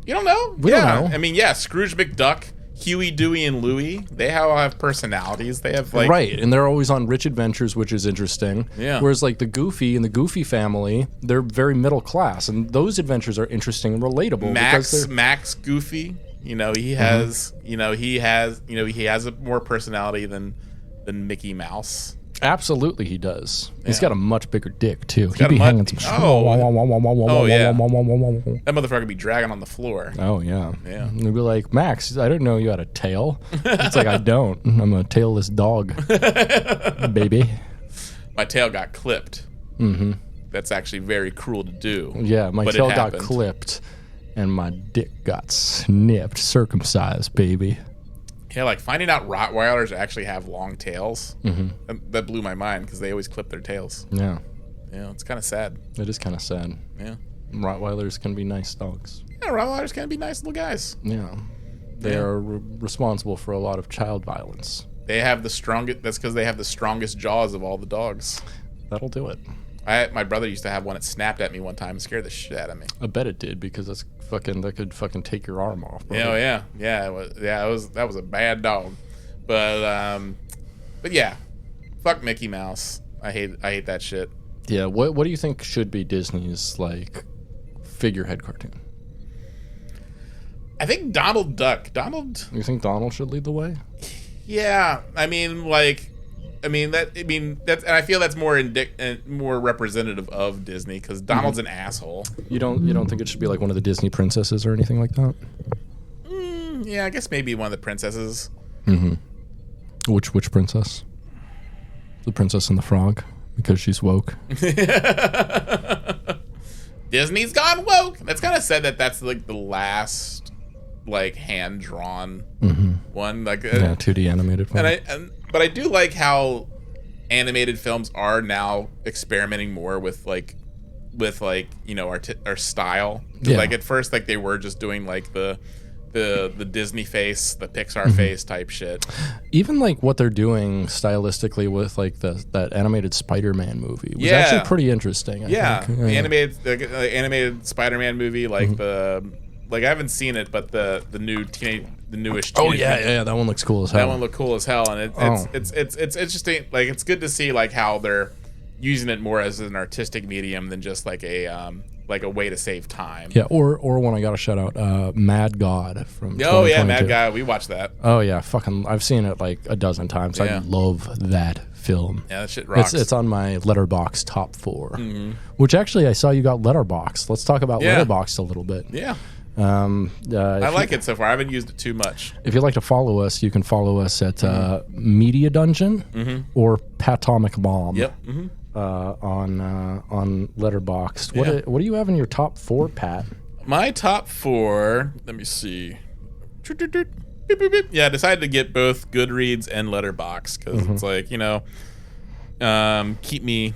Speaker 2: You don't know?
Speaker 1: We don't know.
Speaker 2: I mean, Scrooge McDuck, Huey, Dewey, and Louie, they all have personalities. They have like...
Speaker 1: Right, and they're always on rich adventures, which is interesting.
Speaker 2: Yeah.
Speaker 1: Whereas like the Goofy and the Goofy family, they're very middle-class, and those adventures are interesting and relatable.
Speaker 2: Max Goofy, he has, he has a more personality than Mickey Mouse.
Speaker 1: Absolutely, he does. Yeah. He's got a much bigger dick too.
Speaker 2: He'd be
Speaker 1: hanging some.
Speaker 2: Oh yeah. That motherfucker would be dragging on the floor.
Speaker 1: Oh yeah.
Speaker 2: Yeah.
Speaker 1: And he'd be like, Max, I didn't know you had a tail. It's like, I don't. I'm a tailless dog, baby.
Speaker 2: My tail got clipped.
Speaker 1: Mm-hmm.
Speaker 2: That's actually very cruel to do.
Speaker 1: Yeah, my tail got clipped, and my dick got snipped, circumcised, baby.
Speaker 2: Yeah, like finding out Rottweilers actually have long tails.
Speaker 1: Mm-hmm.
Speaker 2: That blew my mind, because they always clip their tails.
Speaker 1: Yeah.
Speaker 2: Yeah, it's kind of sad.
Speaker 1: It is kind of sad.
Speaker 2: Yeah.
Speaker 1: Rottweilers can be nice dogs.
Speaker 2: Yeah, Rottweilers can be nice little guys.
Speaker 1: Yeah. They are responsible for a lot of child violence.
Speaker 2: They have the strongest. That's because they have the strongest jaws of all the dogs.
Speaker 1: That'll do it.
Speaker 2: My brother used to have one that snapped at me one time and scared the shit out of me.
Speaker 1: I bet it did, because that could fucking take your arm off.
Speaker 2: Bro. Yeah. That was a bad dog, but yeah, fuck Mickey Mouse. I hate that shit.
Speaker 1: Yeah. What do you think should be Disney's like figurehead cartoon?
Speaker 2: I think Donald Duck.
Speaker 1: You think Donald should lead the way?
Speaker 2: Yeah. I I feel that's more representative of Disney, because Donald's an asshole.
Speaker 1: You don't think it should be like one of the Disney princesses or anything like that?
Speaker 2: Yeah, I guess maybe one of the princesses.
Speaker 1: Which princess? The Princess and the Frog, because she's woke.
Speaker 2: Disney's gone woke. That's kind of said that's like the last like hand drawn one, like
Speaker 1: 2D animated film.
Speaker 2: But I do like how animated films are now experimenting more with our style. Like at first, like they were just doing like the Disney face, the Pixar face type shit.
Speaker 1: Even like what they're doing stylistically with like that animated Spider-Man movie was actually pretty interesting. I think.
Speaker 2: The animated Spider-Man movie, like I haven't seen it, but the newish.
Speaker 1: That one looks cool as hell.
Speaker 2: That one looked cool as hell, and it's interesting. Like it's good to see like how they're using it more as an artistic medium than just like a way to save time.
Speaker 1: Yeah, or one I gotta shout out, Mad God from.
Speaker 2: Oh yeah, Mad God. We watched that.
Speaker 1: Oh yeah, I've seen it like a dozen times. Yeah. I love that film.
Speaker 2: Yeah, that shit rocks.
Speaker 1: It's on my Letterboxd top 4, which actually I saw you got Letterboxd. Let's talk about Letterboxd a little bit.
Speaker 2: Yeah. I like it so far. I haven't used it too much.
Speaker 1: If you'd like to follow us, you can follow us at Media Dungeon or Patomic Bomb.
Speaker 2: Yep.
Speaker 1: On Letterboxd. What do you have in your top 4, Pat?
Speaker 2: My top 4. Let me see. Yeah, I decided to get both Goodreads and Letterboxd because it's like keep me.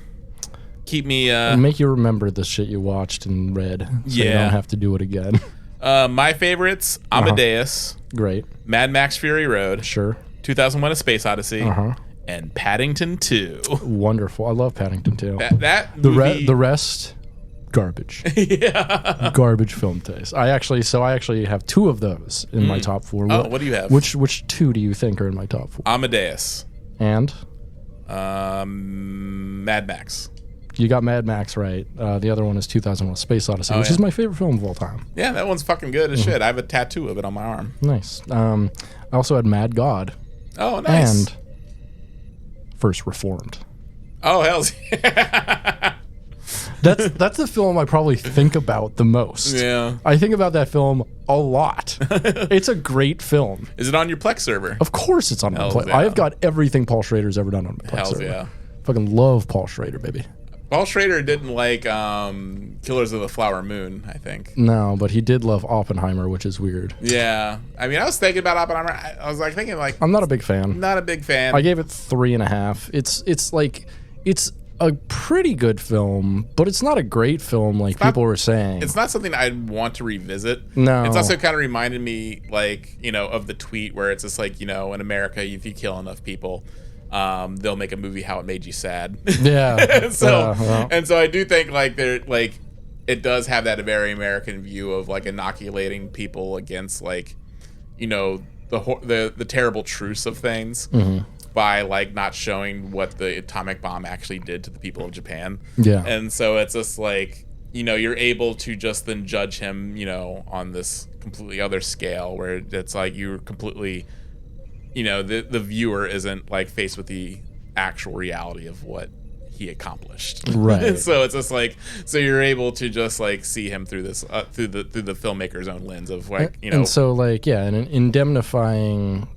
Speaker 1: Make you remember the shit you watched and read, so you don't have to do it again.
Speaker 2: My favorites: Amadeus,
Speaker 1: great,
Speaker 2: Mad Max: Fury Road,
Speaker 1: sure,
Speaker 2: 2001: A Space Odyssey, and Paddington 2.
Speaker 1: Wonderful, I love Paddington 2.
Speaker 2: The
Speaker 1: rest, garbage. Garbage film taste. I actually have 2 of those in my top 4.
Speaker 2: What do you have?
Speaker 1: Which 2 do you think are in my top 4?
Speaker 2: Amadeus
Speaker 1: and
Speaker 2: Mad Max.
Speaker 1: You got Mad Max right. The other one is 2001: Space Odyssey, which is my favorite film of all time.
Speaker 2: Yeah, that one's fucking good as shit. I have a tattoo of it on my arm.
Speaker 1: Nice. I also had Mad God.
Speaker 2: Oh, nice.
Speaker 1: And First Reformed.
Speaker 2: Oh, hell yeah.
Speaker 1: That's the film I probably think about the most.
Speaker 2: Yeah.
Speaker 1: I think about that film a lot. It's a great film.
Speaker 2: Is it on your Plex server?
Speaker 1: Of course it's on my Plex. Yeah. I've got everything Paul Schrader's ever done on my Plex server. Yeah. Fucking love Paul Schrader, baby.
Speaker 2: Paul Schrader didn't like Killers of the Flower Moon, I think.
Speaker 1: No, but he did love Oppenheimer, which is weird.
Speaker 2: Yeah. I mean, I was thinking about Oppenheimer. I was like thinking like...
Speaker 1: I'm not a big fan.
Speaker 2: Not a big fan.
Speaker 1: I gave it 3.5. It's a pretty good film, but it's not a great film like people were saying.
Speaker 2: It's not something I'd want to revisit.
Speaker 1: No.
Speaker 2: It's also kind of reminded me like, of the tweet where it's just like, in America, if you kill enough people... they'll make a movie how it made you sad.
Speaker 1: Yeah.
Speaker 2: So I do think like it does have that very American view of like inoculating people against like the terrible truths of things by like not showing what the atomic bomb actually did to the people of Japan.
Speaker 1: Yeah.
Speaker 2: And so it's just like you're able to just then judge him on this completely other scale where it's like you're completely the viewer isn't like faced with the actual reality of what he accomplished.
Speaker 1: Right.
Speaker 2: So it's just like you're able to just like see him through this through the filmmaker's own lens of like
Speaker 1: And so like and indemnifying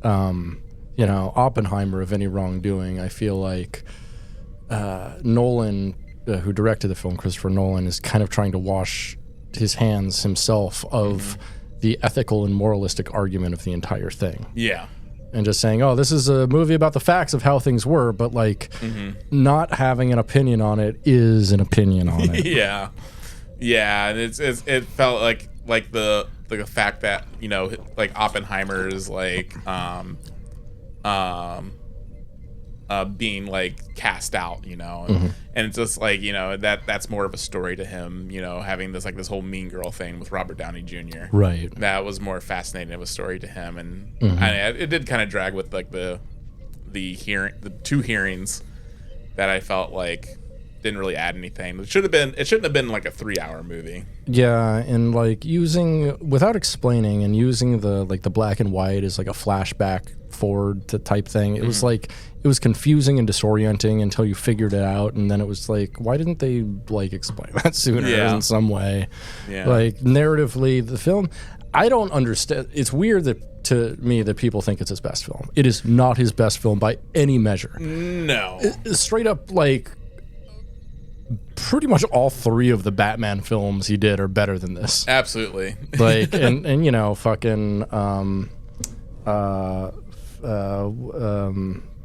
Speaker 1: Oppenheimer of any wrongdoing. I feel like Nolan, who directed the film, Christopher Nolan, is kind of trying to wash his hands himself of the ethical and moralistic argument of the entire thing.
Speaker 2: Yeah.
Speaker 1: And just saying, oh, this is a movie about the facts of how things were, but like not having an opinion on it is an opinion on it.
Speaker 2: Yeah, and it felt like the fact that like Oppenheimer is like being like cast out, and it's just like that's more of a story to him, having this whole Mean Girl thing with Robert Downey Jr.
Speaker 1: Right.
Speaker 2: That was more fascinating of a story to him, and it did kind of drag with like the 2 hearings that I felt like didn't really add anything. It shouldn't have been like a 3-hour movie.
Speaker 1: Yeah, and like without explaining and using the black and white as like a flashback forward to type thing. It was like it was confusing and disorienting until you figured it out, and then it was like, why didn't they like explain that sooner in some way?
Speaker 2: Yeah.
Speaker 1: Like narratively, the film, I don't understand. It's weird to me that people think it's his best film. It is not his best film by any measure.
Speaker 2: No.
Speaker 1: Straight up, like, pretty much all 3 of the Batman films he did are better than this.
Speaker 2: Absolutely.
Speaker 1: Like, and you know, fucking,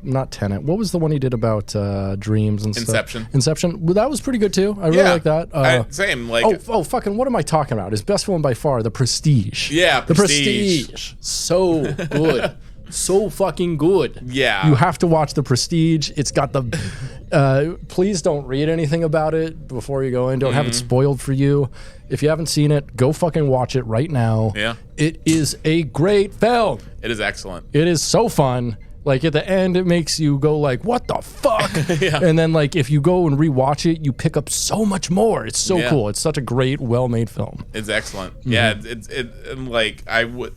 Speaker 1: not Tenet. What was the one he did about dreams and
Speaker 2: Inception.
Speaker 1: stuff? Inception. Well, that was pretty good too. I really like that.
Speaker 2: Same. Like,
Speaker 1: fucking. What am I talking about? His best film by far, The Prestige.
Speaker 2: Yeah,
Speaker 1: The Prestige. So good. So fucking good.
Speaker 2: Yeah.
Speaker 1: You have to watch The Prestige. It's got the. Please don't read anything about it before you go in. Don't have it spoiled for you. If you haven't seen it, go fucking watch it right now.
Speaker 2: Yeah.
Speaker 1: It is a great film.
Speaker 2: It is excellent.
Speaker 1: It is so fun. Like, at the end, it makes you go like, what the fuck?
Speaker 2: Yeah.
Speaker 1: And then, like, if you go and rewatch it, you pick up so much more. It's so cool. It's such a great, well-made film.
Speaker 2: It's excellent. Yeah, and like, I would...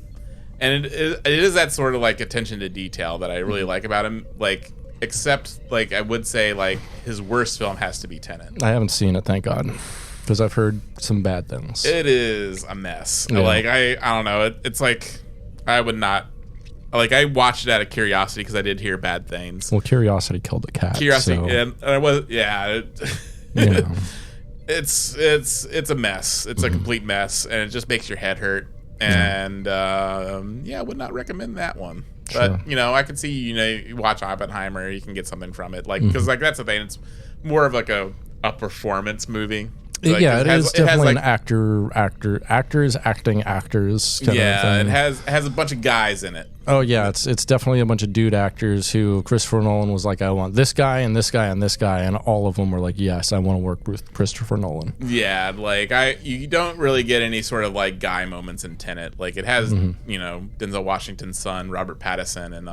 Speaker 2: And it is that sort of, like, attention to detail that I really like about him. Like, except, like, I would say, like, his worst film has to be Tenet.
Speaker 1: I haven't seen it, thank God. Because I've heard some bad things.
Speaker 2: It is a mess.
Speaker 1: Yeah.
Speaker 2: Like, I don't know. It's like, I would not... Like, I watched it out of curiosity because I did hear bad things.
Speaker 1: Well, curiosity killed the cat.
Speaker 2: Curiosity,
Speaker 1: so,
Speaker 2: and I was, yeah.
Speaker 1: you know.
Speaker 2: It's a mess. It's a complete mess, and it just makes your head hurt. And I would not recommend that one. But
Speaker 1: Sure.
Speaker 2: you know, I can see, you know, you watch Oppenheimer, you can get something from it, like, because like that's the thing. It's more of like a performance movie. Like,
Speaker 1: yeah, it is definitely
Speaker 2: like,
Speaker 1: an actors acting actors kind of thing.
Speaker 2: it has a bunch of guys in it.
Speaker 1: Oh yeah, it's definitely a bunch of dude actors who Christopher Nolan was like, I want this guy and this guy and this guy, and all of them were like, yes, I want to work with Christopher Nolan.
Speaker 2: Yeah, like you don't really get any sort of like guy moments in Tenet. Like it has, you know, Denzel Washington's son, Robert Pattinson, and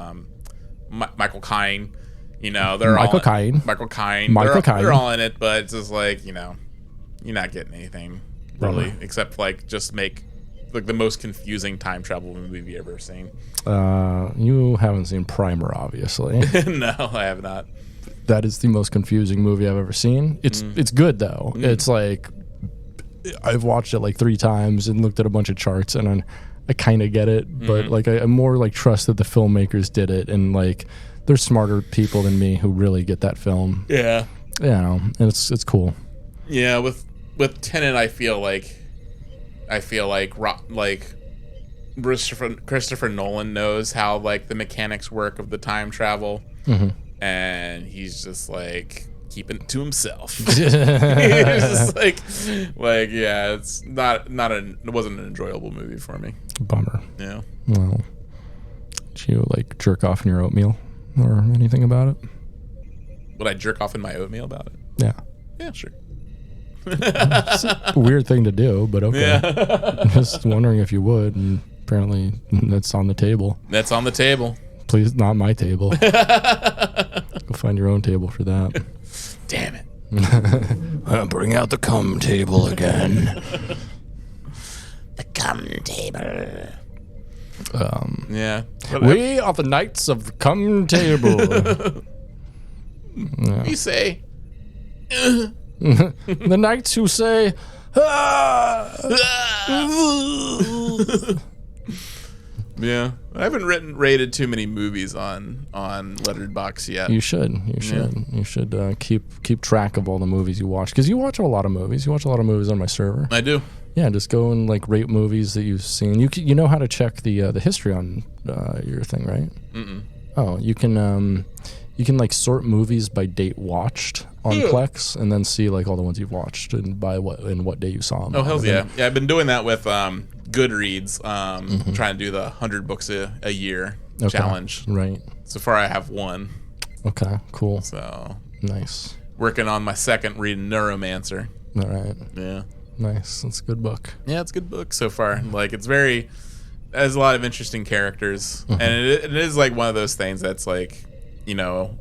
Speaker 2: Michael Caine. You know, they're
Speaker 1: Michael
Speaker 2: all
Speaker 1: Caine.
Speaker 2: Michael Caine. They're all in it, but it's just like, you know, you're not getting anything really, except like just make like the most confusing time travel movie you've ever seen.
Speaker 1: You haven't seen Primer, obviously.
Speaker 2: No, I have not.
Speaker 1: That is the most confusing movie I've ever seen. It's good though. It's like I've watched it like 3 times and looked at a bunch of charts, and I kind of get it, but like I more like trust that the filmmakers did it, and like there's smarter people than me who really get that film.
Speaker 2: Yeah,
Speaker 1: you know, and it's cool.
Speaker 2: Yeah, with Tenet, I feel like Christopher Nolan knows how like the mechanics work of the time travel, and he's just like keeping it to himself. He's just like yeah, it's it wasn't an enjoyable movie for me.
Speaker 1: Bummer.
Speaker 2: Yeah.
Speaker 1: Well, did you like jerk off in your oatmeal or anything about it?
Speaker 2: Would I jerk off in my oatmeal about it?
Speaker 1: Yeah.
Speaker 2: Yeah, sure.
Speaker 1: It's a weird thing to do, but okay.
Speaker 2: Yeah.
Speaker 1: Just wondering if you would, and apparently that's on the table.
Speaker 2: That's on the table.
Speaker 1: Please, not my table. Go find your own table for that.
Speaker 2: Damn it.
Speaker 1: Bring out the cum table again.
Speaker 3: The cum table.
Speaker 2: Yeah.
Speaker 1: We are the knights of the cum table.
Speaker 2: You say...
Speaker 1: The knights who say, ah!
Speaker 2: Yeah, I haven't rated too many movies on Letterboxd yet.
Speaker 1: You should. You should keep track of all the movies you watch, because you watch a lot of movies. You watch a lot of movies on my server.
Speaker 2: I do.
Speaker 1: Yeah, just go and like rate movies that you've seen. You know how to check the history on your thing, right? Oh, you can like sort movies by date watched on Plex, and then see like all the ones you've watched and by what day you saw them.
Speaker 2: Oh, hell yeah. Yeah, I've been doing that with Goodreads, trying to do the 100 books a year challenge.
Speaker 1: Right.
Speaker 2: So far I have one.
Speaker 1: Okay, cool.
Speaker 2: So
Speaker 1: nice.
Speaker 2: Working on my second, reading Neuromancer.
Speaker 1: All right.
Speaker 2: Yeah.
Speaker 1: Nice. That's a good book.
Speaker 2: Yeah, it's a good book so far. Like it has a lot of interesting characters, and it is like one of those things that's like, you know,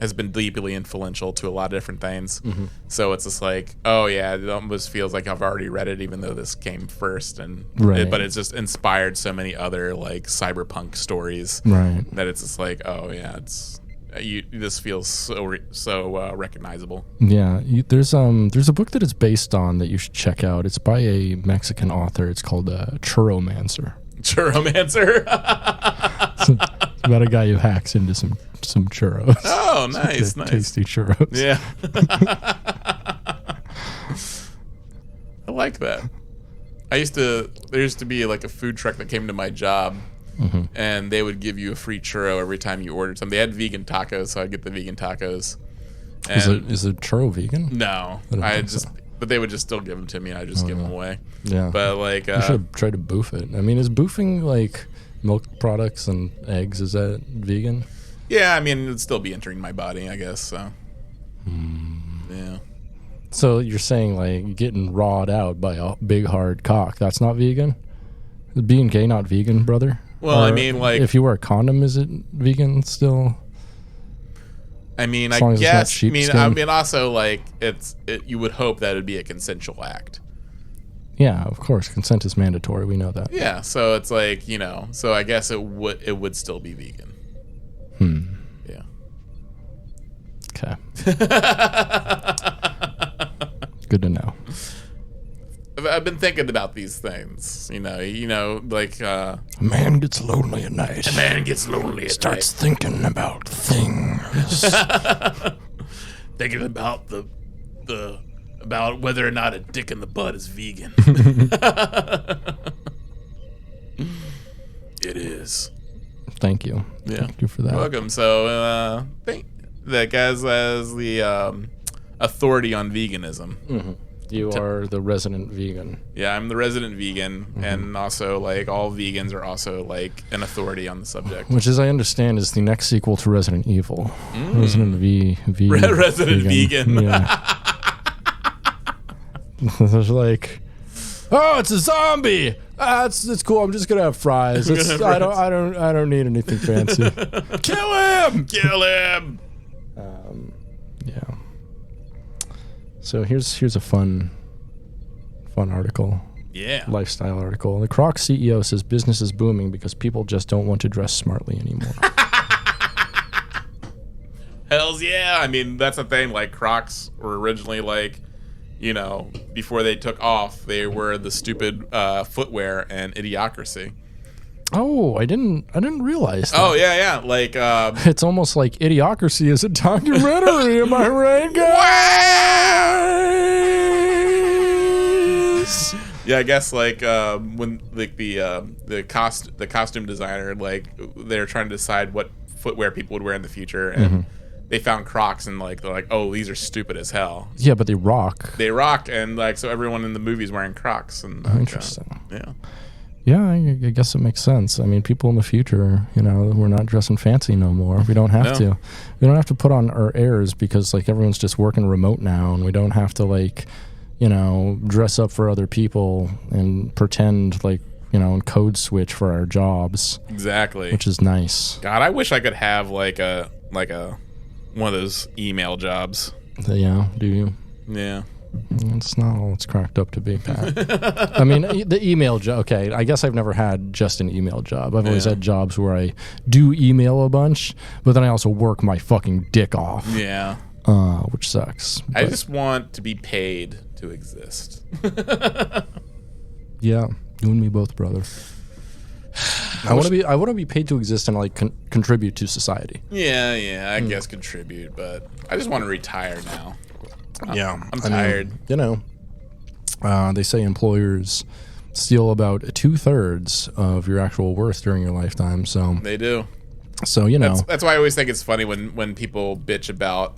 Speaker 2: has been deeply influential to a lot of different things. So it's just like, oh yeah, it almost feels like I've already read it, even though this came first, and but it's just inspired so many other like cyberpunk stories,
Speaker 1: right?
Speaker 2: That it's just like, oh yeah, this feels so recognizable.
Speaker 1: Yeah, there's a book that it's based on that you should check out. It's by a Mexican author. It's called Churromancer.
Speaker 2: Churromancer.
Speaker 1: It's about a guy who hacks into some churros.
Speaker 2: Oh, nice.
Speaker 1: Tasty churros.
Speaker 2: Yeah. I like that. There used to be like a food truck that came to my job, and they would give you a free churro every time you ordered something. They had vegan tacos, so I'd get the vegan tacos. And
Speaker 1: Is it churro vegan?
Speaker 2: No. But they would just still give them to me, and I'd just give them away.
Speaker 1: Yeah.
Speaker 2: But like...
Speaker 1: you should try to boof it. I mean, is boofing like milk products and eggs, is that vegan?
Speaker 2: Yeah, I mean, it'd still be entering my body, I guess, so... Yeah.
Speaker 1: So you're saying like getting rawed out by a big hard cock, that's not vegan? Is being gay not vegan, brother?
Speaker 2: Well,
Speaker 1: or
Speaker 2: I mean, like...
Speaker 1: if you wear a condom, is it vegan still?
Speaker 2: I mean,
Speaker 1: as long as it's not
Speaker 2: guess.
Speaker 1: sheepskin.
Speaker 2: I mean, also, like, you would hope that it'd be a consensual act.
Speaker 1: Yeah, of course. Consent is mandatory. We know that.
Speaker 2: Yeah, so it's like, so I guess it would still be vegan. Yeah.
Speaker 1: Okay. Good to know.
Speaker 2: I've been thinking about these things, like...
Speaker 1: A man gets lonely at night.
Speaker 2: A man gets lonely at
Speaker 1: Starts thinking about things.
Speaker 2: Thinking about about whether or not a dick in the butt is vegan. It is.
Speaker 1: Thank you.
Speaker 2: Yeah.
Speaker 1: Thank you for that.
Speaker 2: You're welcome. So, thank that guys as the authority on veganism.
Speaker 1: Mm-hmm. You are the resident vegan.
Speaker 2: Yeah, I'm the resident vegan, and also like all vegans are also like an authority on the subject.
Speaker 1: Which, as I understand, is the next sequel to Resident Evil. Resident
Speaker 2: Resident Vegan.
Speaker 1: Yeah. There's like, oh, it's a zombie. It's cool. I'm just gonna have fries. I don't need anything fancy.
Speaker 2: Kill him! Kill him!
Speaker 1: Yeah. So here's a fun article.
Speaker 2: Yeah.
Speaker 1: Lifestyle article. The Crocs CEO says business is booming because people just don't want to dress smartly anymore.
Speaker 2: Hells yeah. I mean, that's the thing. Like, Crocs were originally like, before they took off, they were the stupid footwear and idiocracy.
Speaker 1: Oh, I didn't realize that.
Speaker 2: Oh, yeah. Like,
Speaker 1: it's almost like Idiocracy is a documentary. Am I right, guys?
Speaker 2: Yeah, I guess like when like the costume designer, like they're trying to decide what footwear people would wear in the future, and they found Crocs, and like they're like, oh, these are stupid as hell.
Speaker 1: Yeah, but they rock.
Speaker 2: They rock, and like so everyone in the movie's wearing Crocs, and
Speaker 1: interesting.
Speaker 2: Yeah.
Speaker 1: Yeah, I guess it makes sense. I mean, people in the future, we're not dressing fancy no more. We don't have to. We don't have to put on our airs because, like, everyone's just working remote now, and we don't have to, like, dress up for other people and pretend, like, and code switch for our jobs.
Speaker 2: Exactly.
Speaker 1: Which is nice.
Speaker 2: God, I wish I could have, like a one of those email jobs.
Speaker 1: Yeah, do you?
Speaker 2: Yeah.
Speaker 1: It's not all it's cracked up to be, Pat. I mean, the email job, okay, I guess I've never had just an email job. I've always had jobs where I do email a bunch, but then I also work my fucking dick off.
Speaker 2: Yeah.
Speaker 1: Which sucks.
Speaker 2: I just want to be paid to exist.
Speaker 1: Yeah, you and me both, brother. I want to be paid to exist and like contribute to society.
Speaker 2: Yeah, I guess contribute, but I just want to retire now.
Speaker 1: Yeah,
Speaker 2: I'm tired.
Speaker 1: They say employers steal about 2/3 of your actual worth during your lifetime. So
Speaker 2: they do.
Speaker 1: So
Speaker 2: that's why I always think it's funny when people bitch about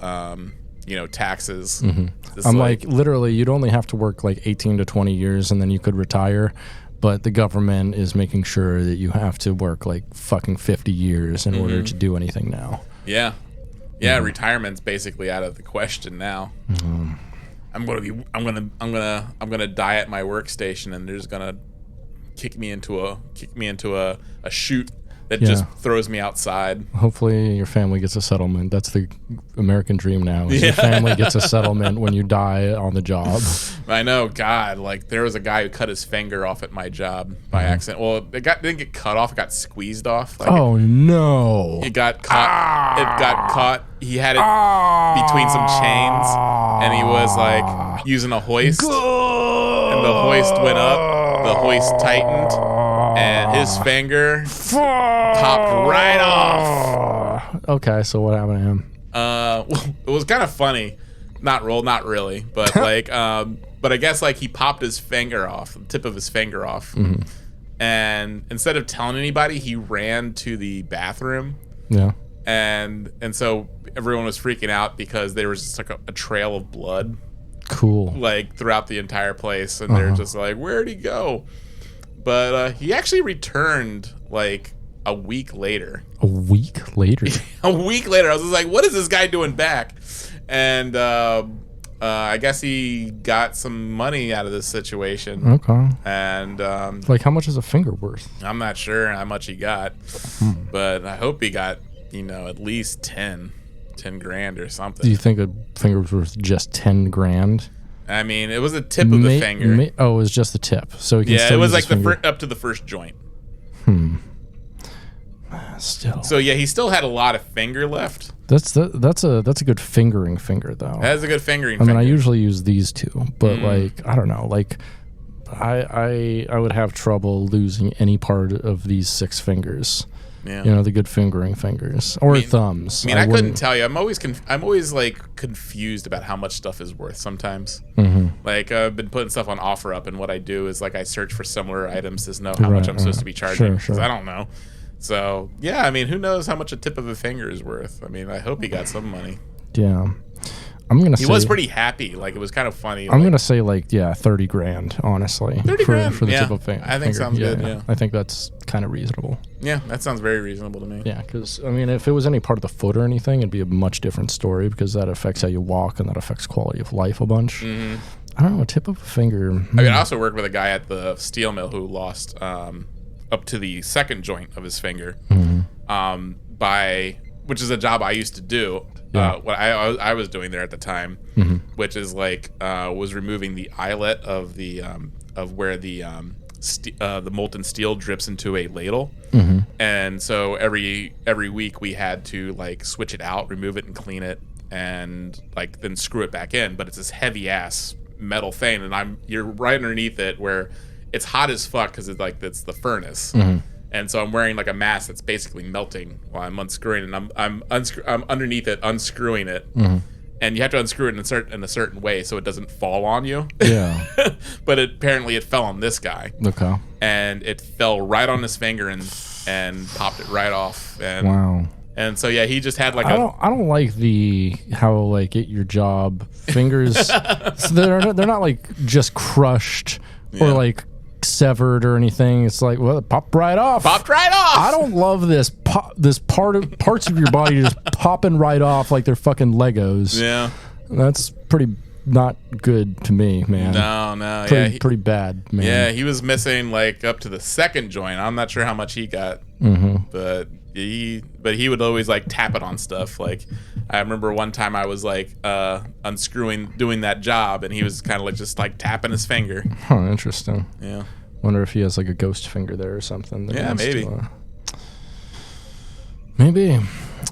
Speaker 2: taxes.
Speaker 1: I'm like literally, you'd only have to work like 18 to 20 years and then you could retire. But the government is making sure that you have to work like fucking 50 years in order to do anything now.
Speaker 2: Yeah. Retirement's basically out of the question now. I'm gonna die at my workstation, and they're just gonna kick me into a chute that just throws me outside.
Speaker 1: Hopefully your family gets a settlement. That's the American dream now. Your family gets a settlement when you die on the job.
Speaker 2: I know. God, like there was a guy who cut his finger off at my job by accident. Well, didn't get cut off. It got squeezed off. Like
Speaker 1: no!
Speaker 2: It got caught. It got caught. He had it between some chains, and he was like using a hoist, and the hoist went up. The hoist tightened, and his finger popped right off.
Speaker 1: Okay, so what happened to him?
Speaker 2: Well, it was kind of funny. Not really, but but I guess like he popped his finger off, the tip of his finger off, and instead of telling anybody, he ran to the bathroom.
Speaker 1: Yeah.
Speaker 2: And so everyone was freaking out because there was just like a trail of blood.
Speaker 1: Cool.
Speaker 2: Like throughout the entire place, and they're just like, "Where'd he go?" But he actually returned like a week later.
Speaker 1: A week later?
Speaker 2: A week later, I was just like, "What is this guy doing back?" And I guess he got some money out of this situation.
Speaker 1: Okay.
Speaker 2: And
Speaker 1: like, how much is a finger worth?
Speaker 2: I'm not sure how much he got, but I hope he got at least 10 grand or something.
Speaker 1: Do you think a finger was worth just 10 grand?
Speaker 2: I mean, it was the tip of the finger.
Speaker 1: It was just the tip, so he can
Speaker 2: it
Speaker 1: still
Speaker 2: was
Speaker 1: use
Speaker 2: like
Speaker 1: his finger.
Speaker 2: up to the first joint.
Speaker 1: Still.
Speaker 2: So yeah, he still had a lot of finger left.
Speaker 1: That's a good fingering finger though.
Speaker 2: That's a good fingering.
Speaker 1: I mean, I usually use these two, but like I don't know, like I would have trouble losing any part of these 6 fingers.
Speaker 2: Yeah.
Speaker 1: The good fingering fingers or thumbs.
Speaker 2: I couldn't tell you. I'm always like confused about how much stuff is worth sometimes. Like I've been putting stuff on OfferUp, and what I do is like I search for similar items to know how much I'm supposed to be charging because I don't know. So yeah, I mean, who knows how much a tip of a finger is worth? I mean, I hope he got some money.
Speaker 1: Yeah. I'm gonna say
Speaker 2: he was pretty happy. Like it was kind of funny.
Speaker 1: I'm gonna say 30 grand, honestly.
Speaker 2: 30 grand
Speaker 1: for the tip of finger.
Speaker 2: I think sounds good. Yeah,
Speaker 1: I think that's kind of reasonable.
Speaker 2: Yeah, that sounds very reasonable to me.
Speaker 1: Yeah, because I mean, if it was any part of the foot or anything, it'd be a much different story because that affects how you walk and that affects quality of life a bunch. I don't know, a tip of a finger.
Speaker 2: I mean, I also worked with a guy at the steel mill who lost up to the second joint of his finger which is a job I used to do. What I was doing there at the time, which is like was removing the eyelet of the of where the molten steel drips into a ladle, and so every week we had to like switch it out, remove it, and clean it, and like then screw it back in. But it's this heavy ass metal thing, and you're right underneath it where it's hot as fuck because it's the furnace. And so I'm wearing like a mask that's basically melting while I'm unscrewing, and I'm underneath it, unscrewing it, and you have to unscrew it in a certain way so it doesn't fall on you.
Speaker 1: Yeah.
Speaker 2: But apparently it fell on this guy.
Speaker 1: Okay.
Speaker 2: And it fell right on his finger and popped it right off. And,
Speaker 1: wow.
Speaker 2: And so yeah, he just had like
Speaker 1: I don't like how like at your job fingers so they're not like just crushed or like severed or anything. It's like, well, it popped right off. I don't love this parts of your body just popping right off like they're fucking Legos.
Speaker 2: Yeah,
Speaker 1: that's pretty not good to me, man.
Speaker 2: No,
Speaker 1: pretty bad, man.
Speaker 2: Yeah, he was missing like up to the second joint. I'm not sure how much he got, but he would always like tap it on stuff. Like I remember one time I was like doing that job, and he was kind of like just like tapping his finger.
Speaker 1: Huh, interesting.
Speaker 2: Yeah.
Speaker 1: Wonder if he has like a ghost finger there or something.
Speaker 2: Yeah, maybe.
Speaker 1: Maybe.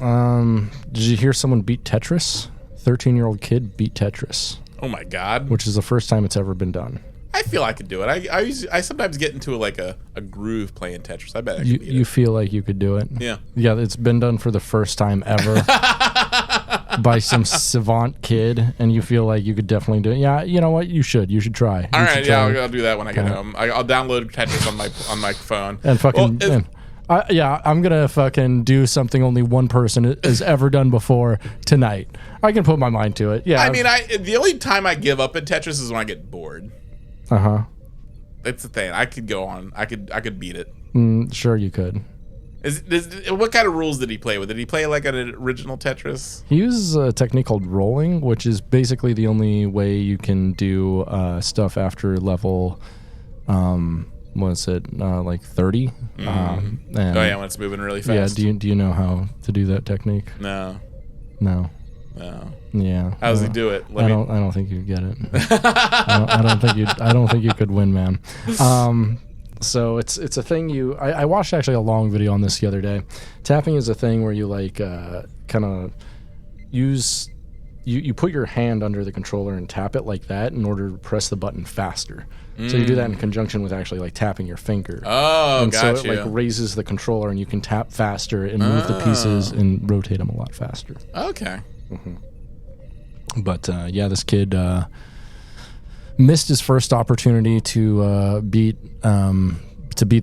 Speaker 1: Did you hear someone beat Tetris? 13-year-old kid beat Tetris.
Speaker 2: Oh my God.
Speaker 1: Which is the first time it's ever been done.
Speaker 2: I feel I could do it. I sometimes get into a groove playing Tetris. I bet I could beat it.
Speaker 1: You feel like you could do it?
Speaker 2: Yeah.
Speaker 1: Yeah, it's been done for the first time ever by some savant kid, and you feel like you could definitely do it. Yeah, you know what? You should try.
Speaker 2: All right, yeah, I'll do that when I get home. I'll download Tetris on my phone.
Speaker 1: And fucking... I'm going to fucking do something only one person has ever done before tonight. I can put my mind to it. Yeah.
Speaker 2: I mean, the only time I give up at Tetris is when I get bored.
Speaker 1: Uh-huh.
Speaker 2: That's the thing. I could go on. I could beat it.
Speaker 1: Sure you could.
Speaker 2: What kind of rules did he play with? Did he play like an original Tetris?
Speaker 1: He uses a technique called rolling, which is basically the only way you can do stuff after level... was it like 30?
Speaker 2: And when it's moving really fast.
Speaker 1: Yeah. Do you know how to do that technique?
Speaker 2: No.
Speaker 1: Yeah.
Speaker 2: How does he do it?
Speaker 1: I don't think you'd get it. I don't think you could win, man. So it's a thing I watched actually a long video on this the other day. Tapping is a thing where you like kind of use you put your hand under the controller and tap it like that in order to press the button faster. So you do that in conjunction with actually like tapping your finger.
Speaker 2: Oh,
Speaker 1: and
Speaker 2: gotcha.
Speaker 1: so it like raises the controller and you can tap faster and move the pieces and rotate them a lot faster.
Speaker 2: Okay.
Speaker 1: But yeah, this kid missed his first opportunity to beat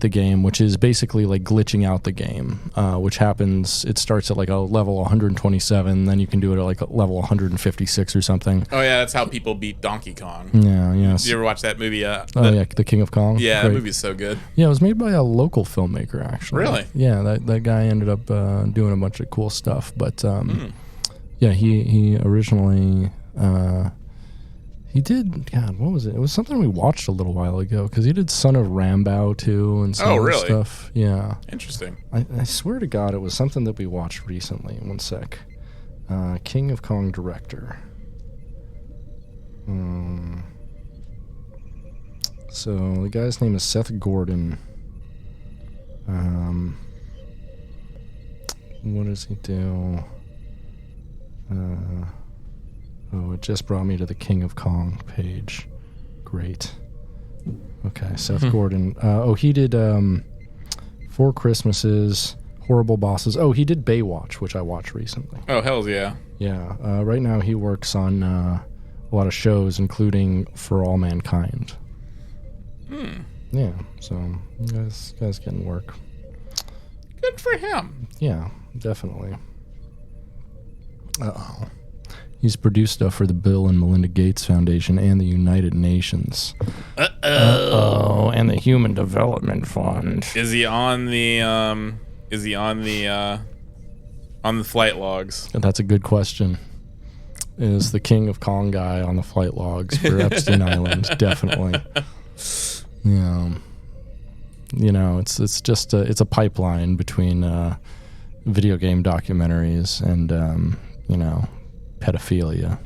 Speaker 1: the game, which is basically like glitching out the game, which happens. It starts at like a level 127, then you can do it at like a level 156 or something.
Speaker 2: Oh yeah, that's how people beat Donkey Kong.
Speaker 1: Yeah, yes.
Speaker 2: Did you ever watch that movie?
Speaker 1: Yeah, The King of Kong.
Speaker 2: Yeah,
Speaker 1: Great.
Speaker 2: that movie's so good.
Speaker 1: Yeah, it was made by a local filmmaker actually.
Speaker 2: Really?
Speaker 1: Yeah, that guy ended up doing a bunch of cool stuff, but yeah, he originally. He did, God, what was it? It was something we watched a little while ago because he did Son of Rambo too and some other stuff. Yeah.
Speaker 2: Interesting.
Speaker 1: I swear to God it was something that we watched recently. One sec. King of Kong director. So the guy's name is Seth Gordon. What does he do? Oh, it just brought me to the King of Kong page. Great. Okay, Seth Gordon. He did Four Christmases, Horrible Bosses. Oh, he did Baywatch, which I watched recently.
Speaker 2: Oh, hells yeah.
Speaker 1: Yeah. Right now he works on a lot of shows, including For All Mankind. Yeah, so you guys getting work.
Speaker 2: Good for him.
Speaker 1: Yeah, definitely. Uh-oh. He's produced stuff for the Bill and Melinda Gates Foundation and the United Nations. Uh-oh. And the Human Development Fund.
Speaker 2: Is he on the flight logs?
Speaker 1: That's a good question. Is the King of Kong guy on the flight logs for Epstein Island? Definitely. Yeah. You know, it's just it's a pipeline between video game documentaries and pedophilia.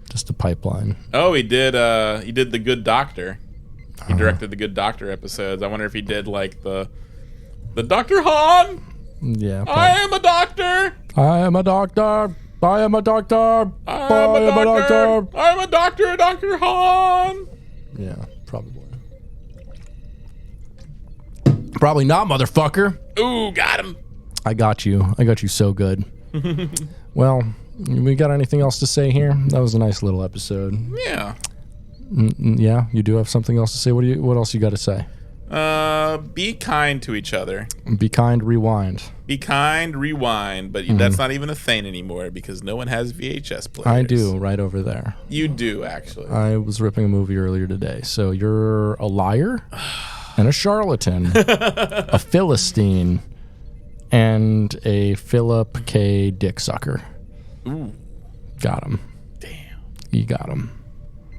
Speaker 1: Just a pipeline.
Speaker 2: Oh, he did The Good Doctor. He directed the Good Doctor episodes. I wonder if he did like the Dr. Han.
Speaker 1: Yeah.
Speaker 2: I am a doctor.
Speaker 1: I am a doctor. I am a doctor.
Speaker 2: I am a doctor. I am a doctor, Dr. Han.
Speaker 1: Yeah, probably. Probably not, motherfucker.
Speaker 2: Ooh, got him.
Speaker 1: I got you. I got you so good. Well, we got anything else to say here? That was a nice little episode.
Speaker 2: Yeah.
Speaker 1: Yeah, you do have something else to say. What else you got to say?
Speaker 2: Be kind to each other.
Speaker 1: Be kind, rewind.
Speaker 2: Be kind, rewind. But that's not even a thing anymore because no one has VHS players.
Speaker 1: I do, right over there.
Speaker 2: You do, actually.
Speaker 1: I was ripping a movie earlier today. So you're a liar and a charlatan, a Philistine, and a Philip K. Dick sucker.
Speaker 2: Ooh.
Speaker 1: Got him.
Speaker 2: Damn.
Speaker 1: You got him.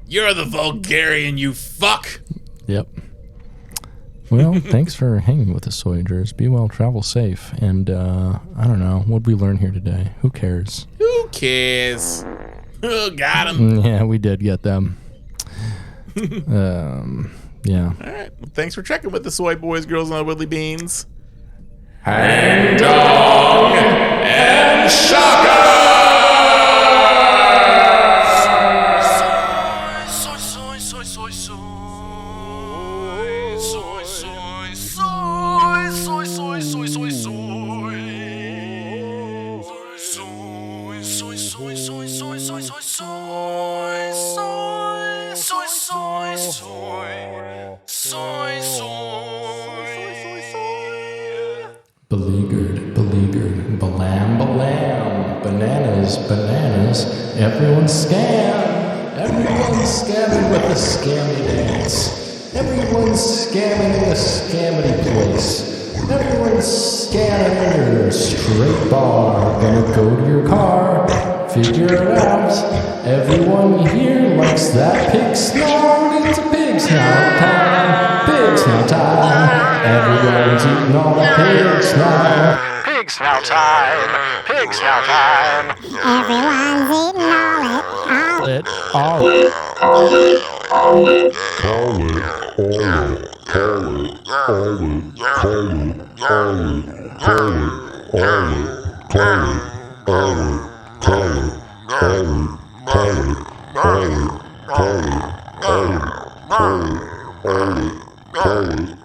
Speaker 2: You're the Vulgarian, you fuck.
Speaker 1: Yep. Well, thanks for hanging with us, Soyagers. Be well, travel safe, and I don't know, what'd we learn here today? Who cares?
Speaker 2: Who cares? Oh, got him.
Speaker 1: Yeah, we did get them. Yeah.
Speaker 2: All right. Well, thanks for checking with the Soy Boys, Girls, and the Woodley Beans.
Speaker 1: Hang
Speaker 2: Dong and Shaka!
Speaker 1: Beleaguered, balam, bananas, everyone's scamming with the scammy dance. Everyone's scamming in the scammy place. Everyone's scamming in your straight bar. Gonna go to your car, figure it out. Everyone here likes that pig snout. It's a pig snout time. Pig snout time. Everyone's eating all the pig snout. Pig snout time. Pig snout time.
Speaker 3: Everyone's eating all it.
Speaker 4: Call it. Call it.